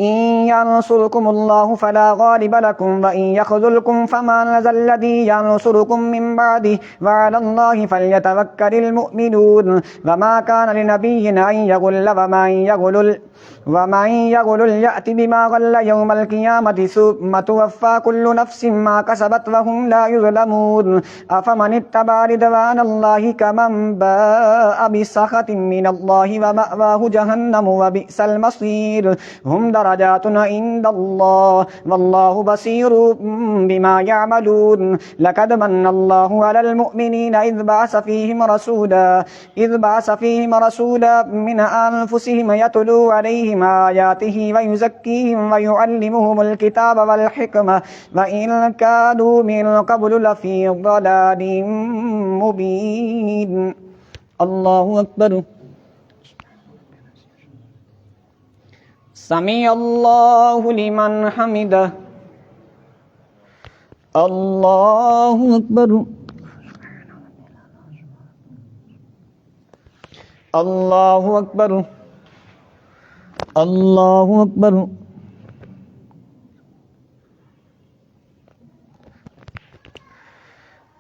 إن ينصركم الله فلا غالب لكم وإن يخذلكم فمن ذا الذي ينصركم من بعده وعلى الله فليتوكل المؤمنون. وما كان لنبي أن يغل ومن يغل يأت بما غل يوم القيامة ثم توفى كل نفس ما كسبت وهم لا يظلمون. أفمن اتبع رضوان الله كمن باء بسخط من الله ومأواه جهنم وبئس المصير. هم درجات عند الله والله بصير بما يعملون. لقد من الله على المؤمنين إذ بعث فيهم رسولا من أنفسهم يتلو عليهم آياته ويزكيهم ويعلمهم الكتاب والحكمة وإن كانوا من قبل لفي ضلال مبين. الله أكبر. سمع الله لمن حمده. अल्लाहु अकबर अल्लाहु अकबर अल्लाहु अकबर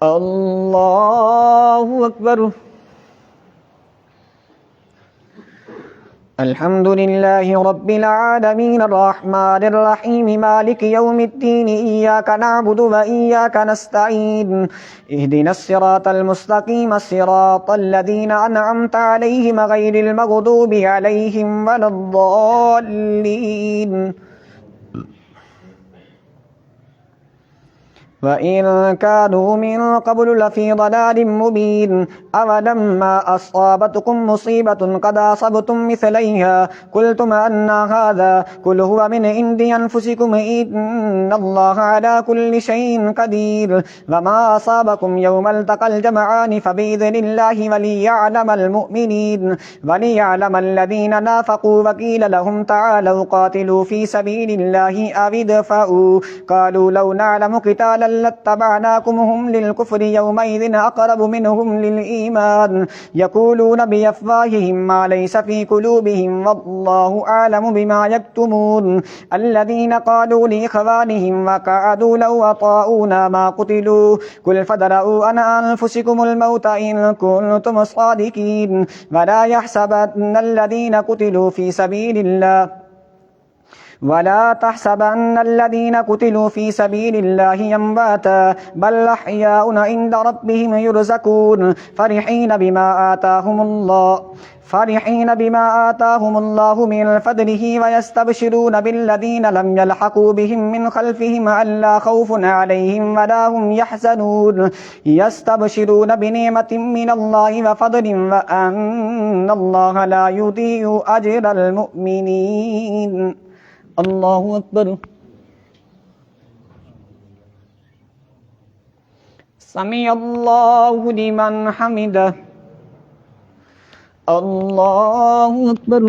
अल्लाहु अकबर। अल्हम्दुलिल्लाहि रब्बिल आलमीन अर्रहमानिर रहीम मालिकि यौमिद्दीन इय्याका नअबुदु व इय्याका नस्तईन इहदिनस सिरातल मुस्तकीम सिरातल लज़ीना अनअमता अलैहिम गैरिल मग़दूबि अलैहिम वलद्दाल्लीन। वइन कानू मिन क़ब्लु लफ़ी ज़लालिम मुबीन अवलम्मा अस्साबतकुम मुसीबतुन क़द असबतुम मिस्लैहा क़ुल्तुम अन्ना हाज़ा क़ुल हुवा मिन इंदि अनफुसिकुम इन्नल्लाहा अला कुल्लि शैइन क़दीर वमा असाबकुम यौमल तक़ल जमआनि फ़बिइज़्निल्लाहि वलियअलमल मुमिनीन वलियअलमल लज़ीना नाफ़क़ू वक़ील लहुम तआलौ क़ातिलू फ़ी सबीलिल्लाहि अव इदफ़अू क़ालू लौ नअलमु क़ितालन लत्तबअनाकुम हुम लिलकुफ़्रि यौमइज़िन अक़रबु मिनहुम लिलईमान यक़ूलून बिअफ़वाहिहिम मा लैस फ़ी क़ुलूबिहिम वल्लाहु अअलमु बिमा यक्तुमून अल्लज़ीन क़ालू लिइख़वानिहिम वक़अदू लौ अताऊना मा क़ुतिलू क़ुल फ़द्रऊ अन अनफुसिकुमुल मौत इन कुन्तुम सादिक़ीन वला यहसबन्नल्लज़ीन क़ुतिलू फ़ी सबीलिल्लाह वला तहसबन्नल्लज़ीन क़ुतिलू फ़ी सबीलिल्लाहि अम्वाता बल अह्याउन इंद रब्बिहिम युरज़क़ून फ़रिहीन बिमा आताहुमुल्लाहु मिन फ़द्लिहि वयस्तबशिरून बिल्लज़ीन लम यल्हक़ू बिहिम मिन ख़ल्फ़िहिम अल्ला ख़ौफ़ुन अलैहिम वला हुम यहज़नून यस्तबशिरून बिनिअमतिन मिनल्लाहि व फ़द्लिन व अन्नल्लाहा ला युज़ीअु अज्रल मुमिनीन। अल्लाहु अकबर। समी अल्लाहु लिमन हमिदह। अल्लाहु अकबर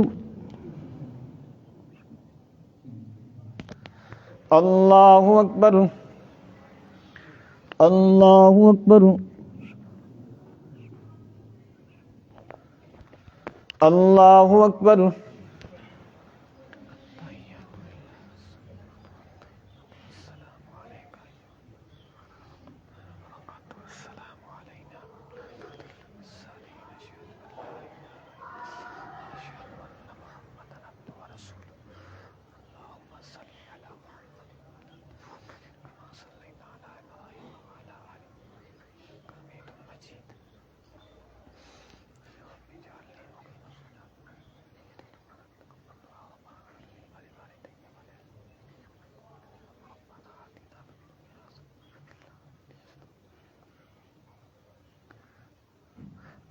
अल्लाहु अकबर अल्लाहु अकबर अल्लाहु अकबर।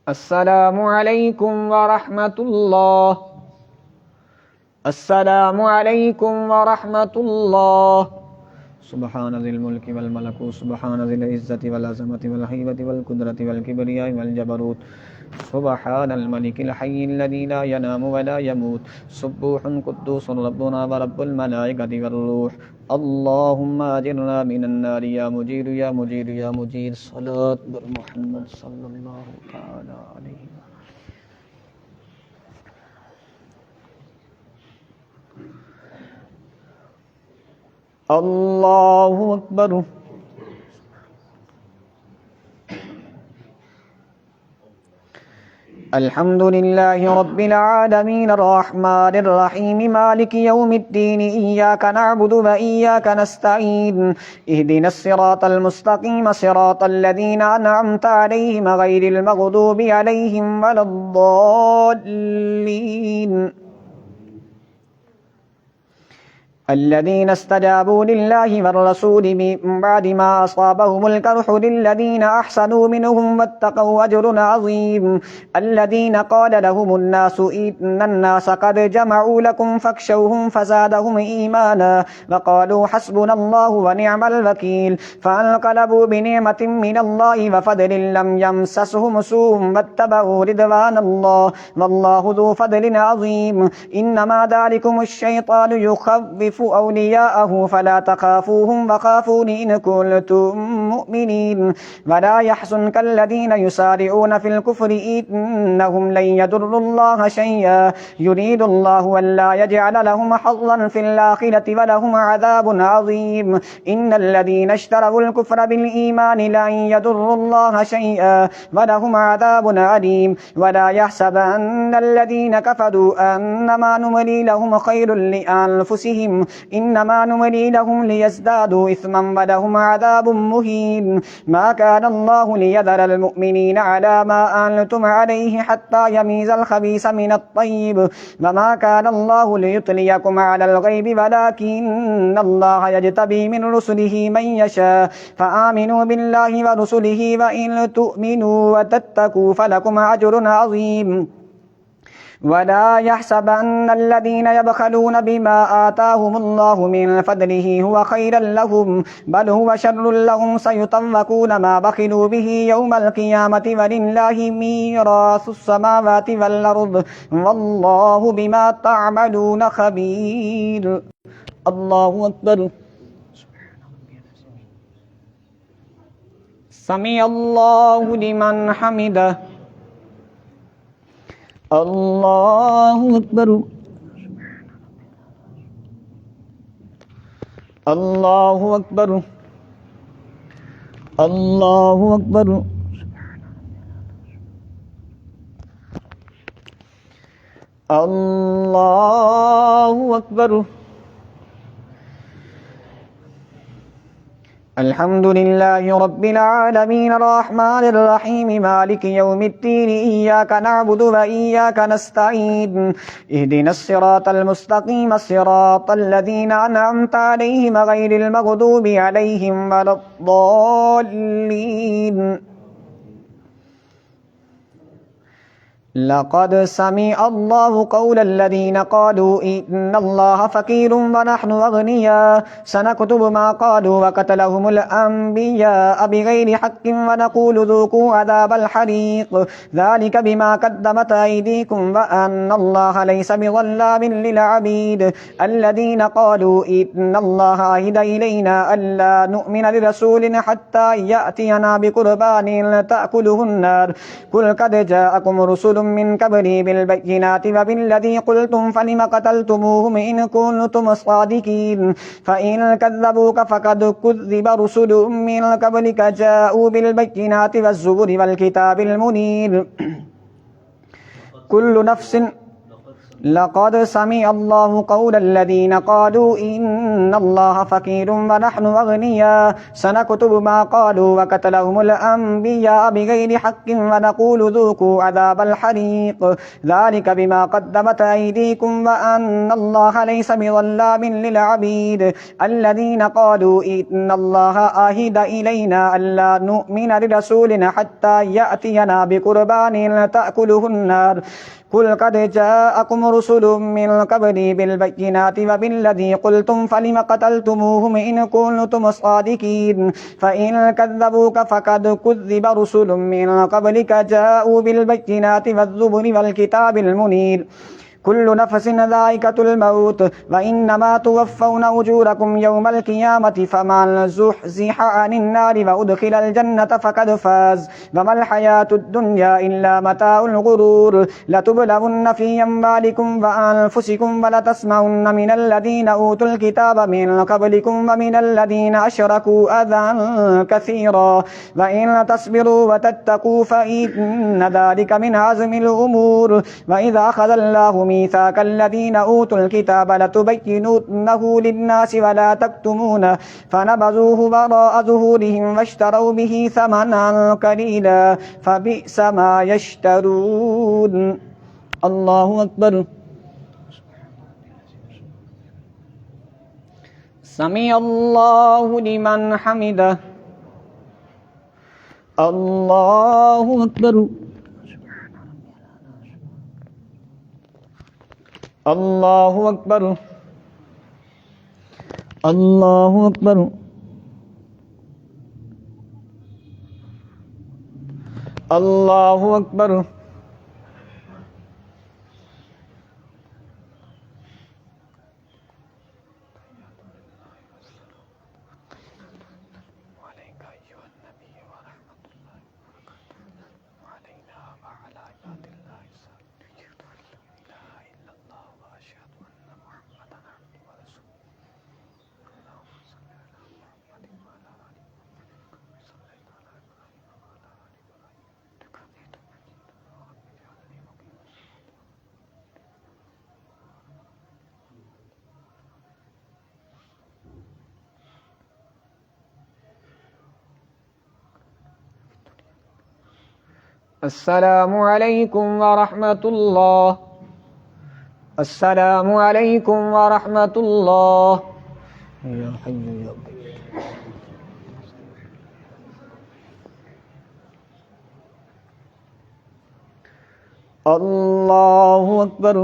अस्सलामु अलैकुम व रहमतुल्लाह। अस्सलामु अलैकुम व रहमतुल्लाह। सुब्हान ज़िल मुल्कि वल मलकूत सुब्हान ज़िल इज़्ज़ति वल अज़मति वल हैबति वल कुदरति वल किब्रियाइ वल जबरूत सुब्हानल मलिकिल हय्यिल लज़ी ला यनामु व ला यमूत सुब्बूहुन कुद्दूसुर रब्बुना व रब्बुल मलाइकति वर रूह अल्लाहुम्मा अजिरना मिनन नारि या मुजीर या मुजीर या मुजीर। सलात बर मुहम्मद सल्लल्लाहु तआला अलैहि अल्लाहु अकबर। अल्हम्दुलिल्लाहि रब्बिल आलमीन अर्रहमानिर रहीम मालिकि यौमिद्दीन इय्याका नअबुदु व इय्याका नस्तईन इहदिनस सिरातल मुस्तकीम सिरातल लज़ीना अनअमता अलैहिम गैरिल मग़दूबि अलैहिम वलद्दाल्लीन الذين استجابوا لله والرسول من بعد ما أصابهم القرح للذين أحسنوا منهم واتقوا أجر عظيم الذين قال لهم الناس إن الناس قد جمعوا لكم فاخشوهم فزادهم إيمانا وقالوا حسبنا الله ونعم الوكيل فانقلبوا بنعمة من الله وفضل لم يمسسهم سوء واتبعوا رضوان الله والله ذو فضل عظيم إنما ذلكم الشيطان يخوف الْخُلْفُ أَوْلِيَاءَهُ فَلَا تَخَافُوهُمْ وَخَافُونِ إِنْ كُنتُم مُّؤْمِنِينَ وَلَا يَحْزُنكَ الَّذِينَ يُسَارِعُونَ فِي الْكُفْرِ إِنَّهُمْ لَن يَضُرُّوا اللَّهَ شَيْئًا يُرِيدُ اللَّهُ أَلَّا يَجْعَلَ لَهُمْ حَظًّا فِي الْآخِرَةِ وَلَهُمْ عَذَابٌ عَظِيمٌ إِنَّ الَّذِينَ اشْتَرَوُا الْكُفْرَ بِالْإِيمَانِ لَن يَضُرُّوا اللَّهَ شَيْئًا ولهم عذاب أليم ولا يحسبن الذين كفروا أنما نملي لهم خير لأنفسهم إنما نملي لهم ليزدادوا إثما ولهم عذاب مهين ما كان الله ليذر المؤمنين على ما أنتم عليه حتى يميز الخبيث من الطيب وما كان الله ليطليكم على الغيب ولكن الله يجتبي من رسله من يشاء فآمنوا بالله ورسله وإن تؤمنوا وتتقوا فلكم أجر عظيم ولا يحسبن الذين يبخلون بما آتاهم الله من فضله هو خيرا لهم بل هو شر لهم سيطوقون ما بخلوا به يوم القيامة ولله ميراث السماوات والأرض والله بما تعملون خبير الله أكبر سمع الله لمن حمده الله أكبر الله أكبر الله أكبر الله أكبر الحمد لله رب العالمين الرحمن الرحيم مالك يوم الدين إياك نعبد وإياك نستعين اهدنا الصراط المستقيم صراط الذين أنعمت عليهم غير المغضوب عليهم ولا الضالين لقد سمع الله قول الذين قالوا إن الله فقير ونحن أغنياء سنكتب ما قالوا وقتلهم الأنبياء بغير حق ونقول ذوقوا عذاب الحريق ذلك بما قدمت أيديكم وأن الله ليس بظلام للعبيد الذين قالوا إن الله عهد إلينا ألا نؤمن لرسول حتى يأتينا بقربان تأكله النار قل قد جاءكم رسل من قبلي بالبينات وبالذي قلتم فلم قتلتموهم إن كنتم صادقين فإن كذبوك فقد كذب رسل من قبلك جاءوا بالبينات والزبر والكتاب المنير كل نفس لقد سمع الله قول الذين قالوا إن الله فقير ونحن أغنياء سنكتب ما قالوا وقتلهم الأنبياء بغير حق ونقول ذوقوا عذاب الحريق ذلك بما قدمت أيديكم وأن الله ليس بظلام للعبيد الذين قالوا إن الله عهد إلينا ألا نؤمن لرسول حتى يأتينا بقربان تأكله النار قل قد جاءكم رسل من قبلي بالبينات وبالذي قلتم فلم قتلتموهم إن كنتم صادقين فإن كذبوك فقد كذب رسل من قبلك جاءوا بالبينات والزبر والكتاب المنير كل نفس ذائقة الموت وإنما توفون أجوركم يوم القيامة فمن زحزح عن النار وأدخل الجنة فقد فاز وما الحياة الدنيا إلا متاع الغرور لتبلغن في أموالكم وأنفسكم ولتسمعن من الذين أوتوا الكتاب من قبلكم ومن الذين أشركوا أذى كثيرا وإن تصبروا وتتقوا فإن ذلك من عزم الأمور وإذا أخذ الله ميثاق الذين أوتوا الكتاب لتبيننه للناس ولا تكتمونه فنبذوه وراء ظهورهم واشتروا به ثمنا قليلا فبئس ما يشترون الله أكبر سمع الله لمن حمده الله أكبر الله أكبر الله أكبر الله أكبر अस्सलामु अलैकुम व रहमतुल्लाह। अस्सलामु अलैकुम व रहमतुल्लाह। या हय्यु या कय्यूम। अल्लाहु अकबर।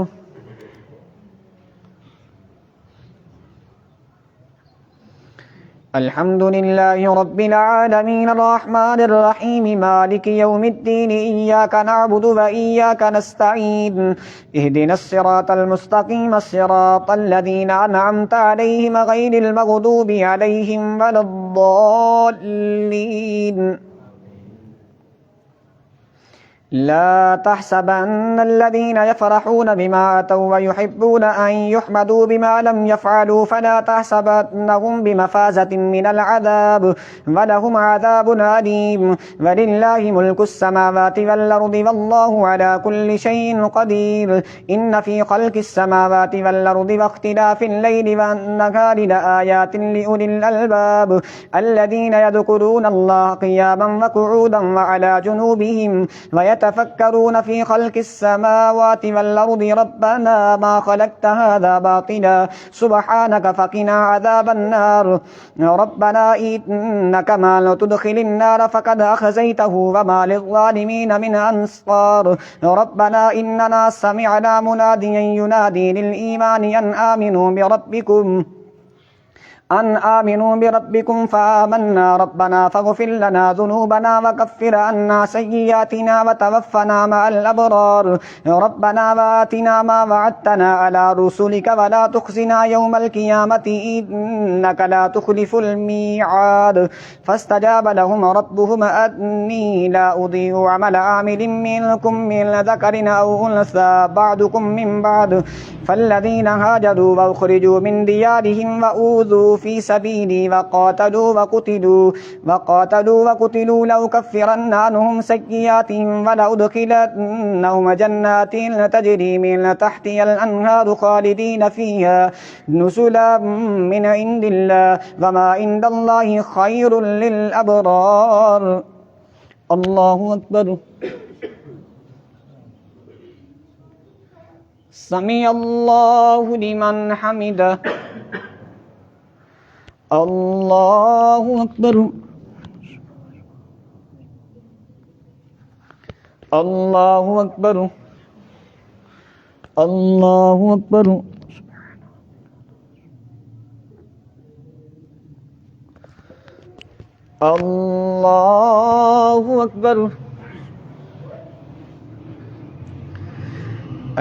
अल्हम्दुलिल्लाहि रब्बिल आलमीन अर्रहमानिर रहीम मालिकि यौमिद्दीन इय्याका नअबुदु व इय्याका नस्तईन इहदिनस सिरातल मुस्तकीम सिरातल लज़ीना अनअमता अलैहिम गैरिल मग़दूबि अलैहिम वलद्दाल्लीन। ला तहसबन्न अल्लज़ीन यफ़रहून बिमा अतौ व युहिब्बून अन युहमदू बिमा लम यफ़अलू फला तहसबन्नहुम बिमफ़ाज़तिन मिनल अज़ाब व लहुम अज़ाबुन अलीम। वलिल्लाहि मुल्कुस समावाति वल अर्दि वल्लाहु अला कुल्लि शैइन क़दीर। इन्न फ़ी ख़ल्क़िस समावाति वल अर्दि वख्तिलाफ़िल लैलि वन नहारि लआयातिन लिउलिल अलबाब अल्लज़ीन यज़कुरूनल्लाह क़ियामन व क़ुऊदन व अला जुनूबिहिम व यतफक्करून फ़ी ख़ल्क़िस समावाति वल अर्दि रब्बना मा ख़लक़्त हाज़ा बातिला सुब्हानक फ़क़िना अज़ाबन नार। रब्बना इन्नका मन तुदख़िलिन नार फ़क़द अख़ज़यतहु व मा लिज़्ज़ालिमीन मिन अंसार। रब्बना इन्नना समिअना मुनादियन युनादी लिल ईमानि अन आमिनू बिरब्बिकुम फ़आमन्ना रब्बना फ़ग़फ़िर लना ज़ुनूबना वकफ़्फ़िर अन्ना सय्यिआतिना वतवफ़्फ़ना मअल अबरार। रब्बना वआतिना मा वअदतना अला रुसुलिक वला तुख़ज़िना यौमल क़ियामति इन्नका ला तुख़्लिफ़ुल मीआद। फ़स्तजाब लहुम रब्बुहुम अन्नी ला उज़ीअु अमल आमिलिन मिनकुम मिन ज़करिन औ उन्सा बअदुकुम मिन बअद फ़ल्लज़ीना हाजरू व उख़रिजू मिन दियारिहिम व ऊज़ू फ़ी सबीली वक़ातलू वक़ुतिलू लउकफ़्फ़िरन्न अन्हुम सय्यिआतिहिम वलउदख़िलन्नहुम जन्नातिन तजरी मिन तहतिहल अन्हारु ख़ालिदीन फ़ीहा नुज़ुलन मिन इंदिल्लाह वमा इंदल्लाहि ख़ैरुल लिल अबरार। अल्लाहु अकबर। समी अल्लाहु लिमन हमिदह। अल्लाहु अकबर। अल्लाहु अकबर। अल्लाहु अकबर। अल्लाहु अकबर।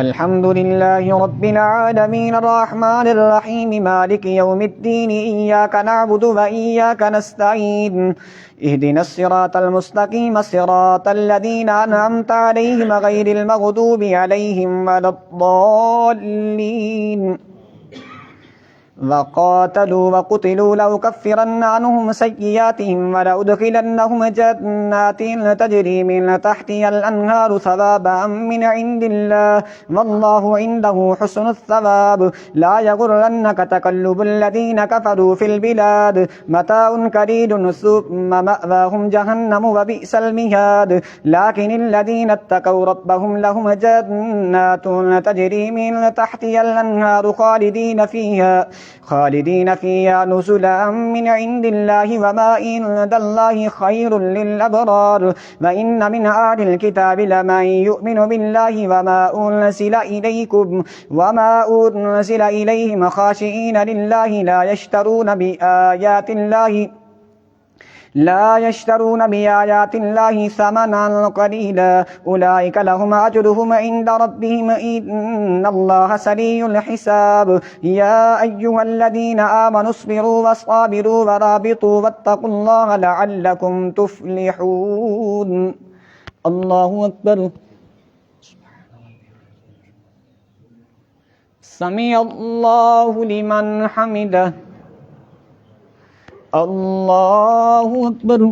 अल्हम्दुलिल्लाहि रब्बिल आलमीन अर्रहमानिर रहीम मालिकि यौमिद्दीन इय्याका नअबुदु व इय्याका नस्तईन इहदिनस सिरातल मुस्तकीम सिरातल लज़ीना अनअमता अलैहिम गैरिल मग़दूबि अलैहिम वलद्दाल्लीन। वक़ातलू वक़ुतिलू लउकफ़्फ़िरन्न अन्हुम सय्यिआतिहिम वलउदख़िलन्नहुम जन्नातिन तजरी मिन तहतिहल अन्हारु सवाबन मिन इंदिल्लाह वल्लाहु इंदहु हुस्नुस सवाब। ला यग़ुर्रन्नक तक़ल्लुबुल लज़ीन कफ़रू फ़िल बिलाद मताउन क़लीलुन सुम्मा मअवाहुम जहन्नम व बि'सल मिहाद। लाकिनिल लज़ीन इत्तक़ौ रब्बहुम लहुम जन्नातुन तजरी मिन तहतिहल अन्हारु खालिदीन फ़ीहा नुज़ुलन मिन इंदिल्लाहि वमा इंदल्लाहि ख़ैरुल लिल अबरार। व इन्न मिन अहलिल किताबि लमन युमिनु बिल्लाहि वमा उन्ज़िला इलैकुम वमा उन्ज़िला इलैहिम ख़ाशिईन लिल्लाहि ला यश्तरून बिआयातिल्लाहि समनन क़लीला उलाइका लहुम अज्रुहुम इंद रब्बिहिम इन्नल्लाह सरीउल हिसाब। या अय्युहल्लज़ीना आमनु अस्बिरू वस्साबिरू वराबितू वत्तक़ुल्लाह लअल्लकुम तुफ़्लिहून। अल्लाहु अकबर। समी अल्लाहु लिमन हमिदह। अल्लाहु अकबर।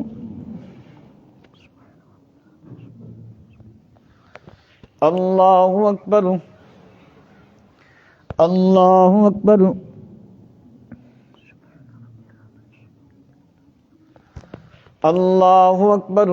अल्लाहु अकबर। अल्लाहु अकबर। अल्लाहु अकबर।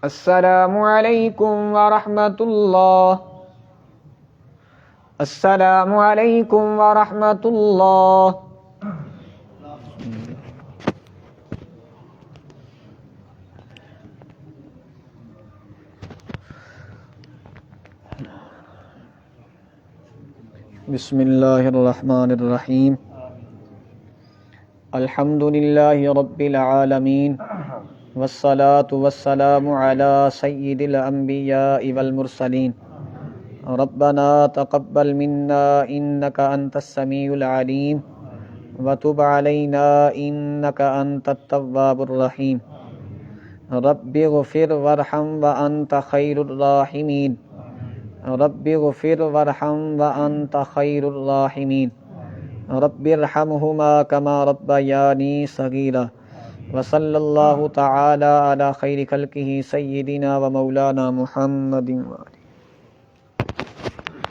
अस्सलामु अलैकुम व रहमतुल्लाह। अस्सलामु अलैकुम व रहमतुल्लाह। बिस्मिल्लाहिर्रहमानिर्रहीम। अल्हम्दुलिल्लाहि रब्बिल आलमीन वस्सलातु वस्सलामु अला सय्यिदिल अंबियाइ वल मुरसलीन। रब्बना तक़ब्बल मिन्ना इन्नका अंतस समीउल अलीम व तुब अलैना इन्नका अंतत तव्वाबुर रहीम। रब्बिग़फिर वरहम व अंत खैरुर राहिमीन। रब्बिग़फिर वरहम व अंत खैरुर राहिमीन। रब्बिरहमहुमा कमा रब्बयानी सगीरा। व सल्लल्लाहु तआला अला खैरि खल्क़िही सय्यिदिना व मौलाना मुहम्मदिन।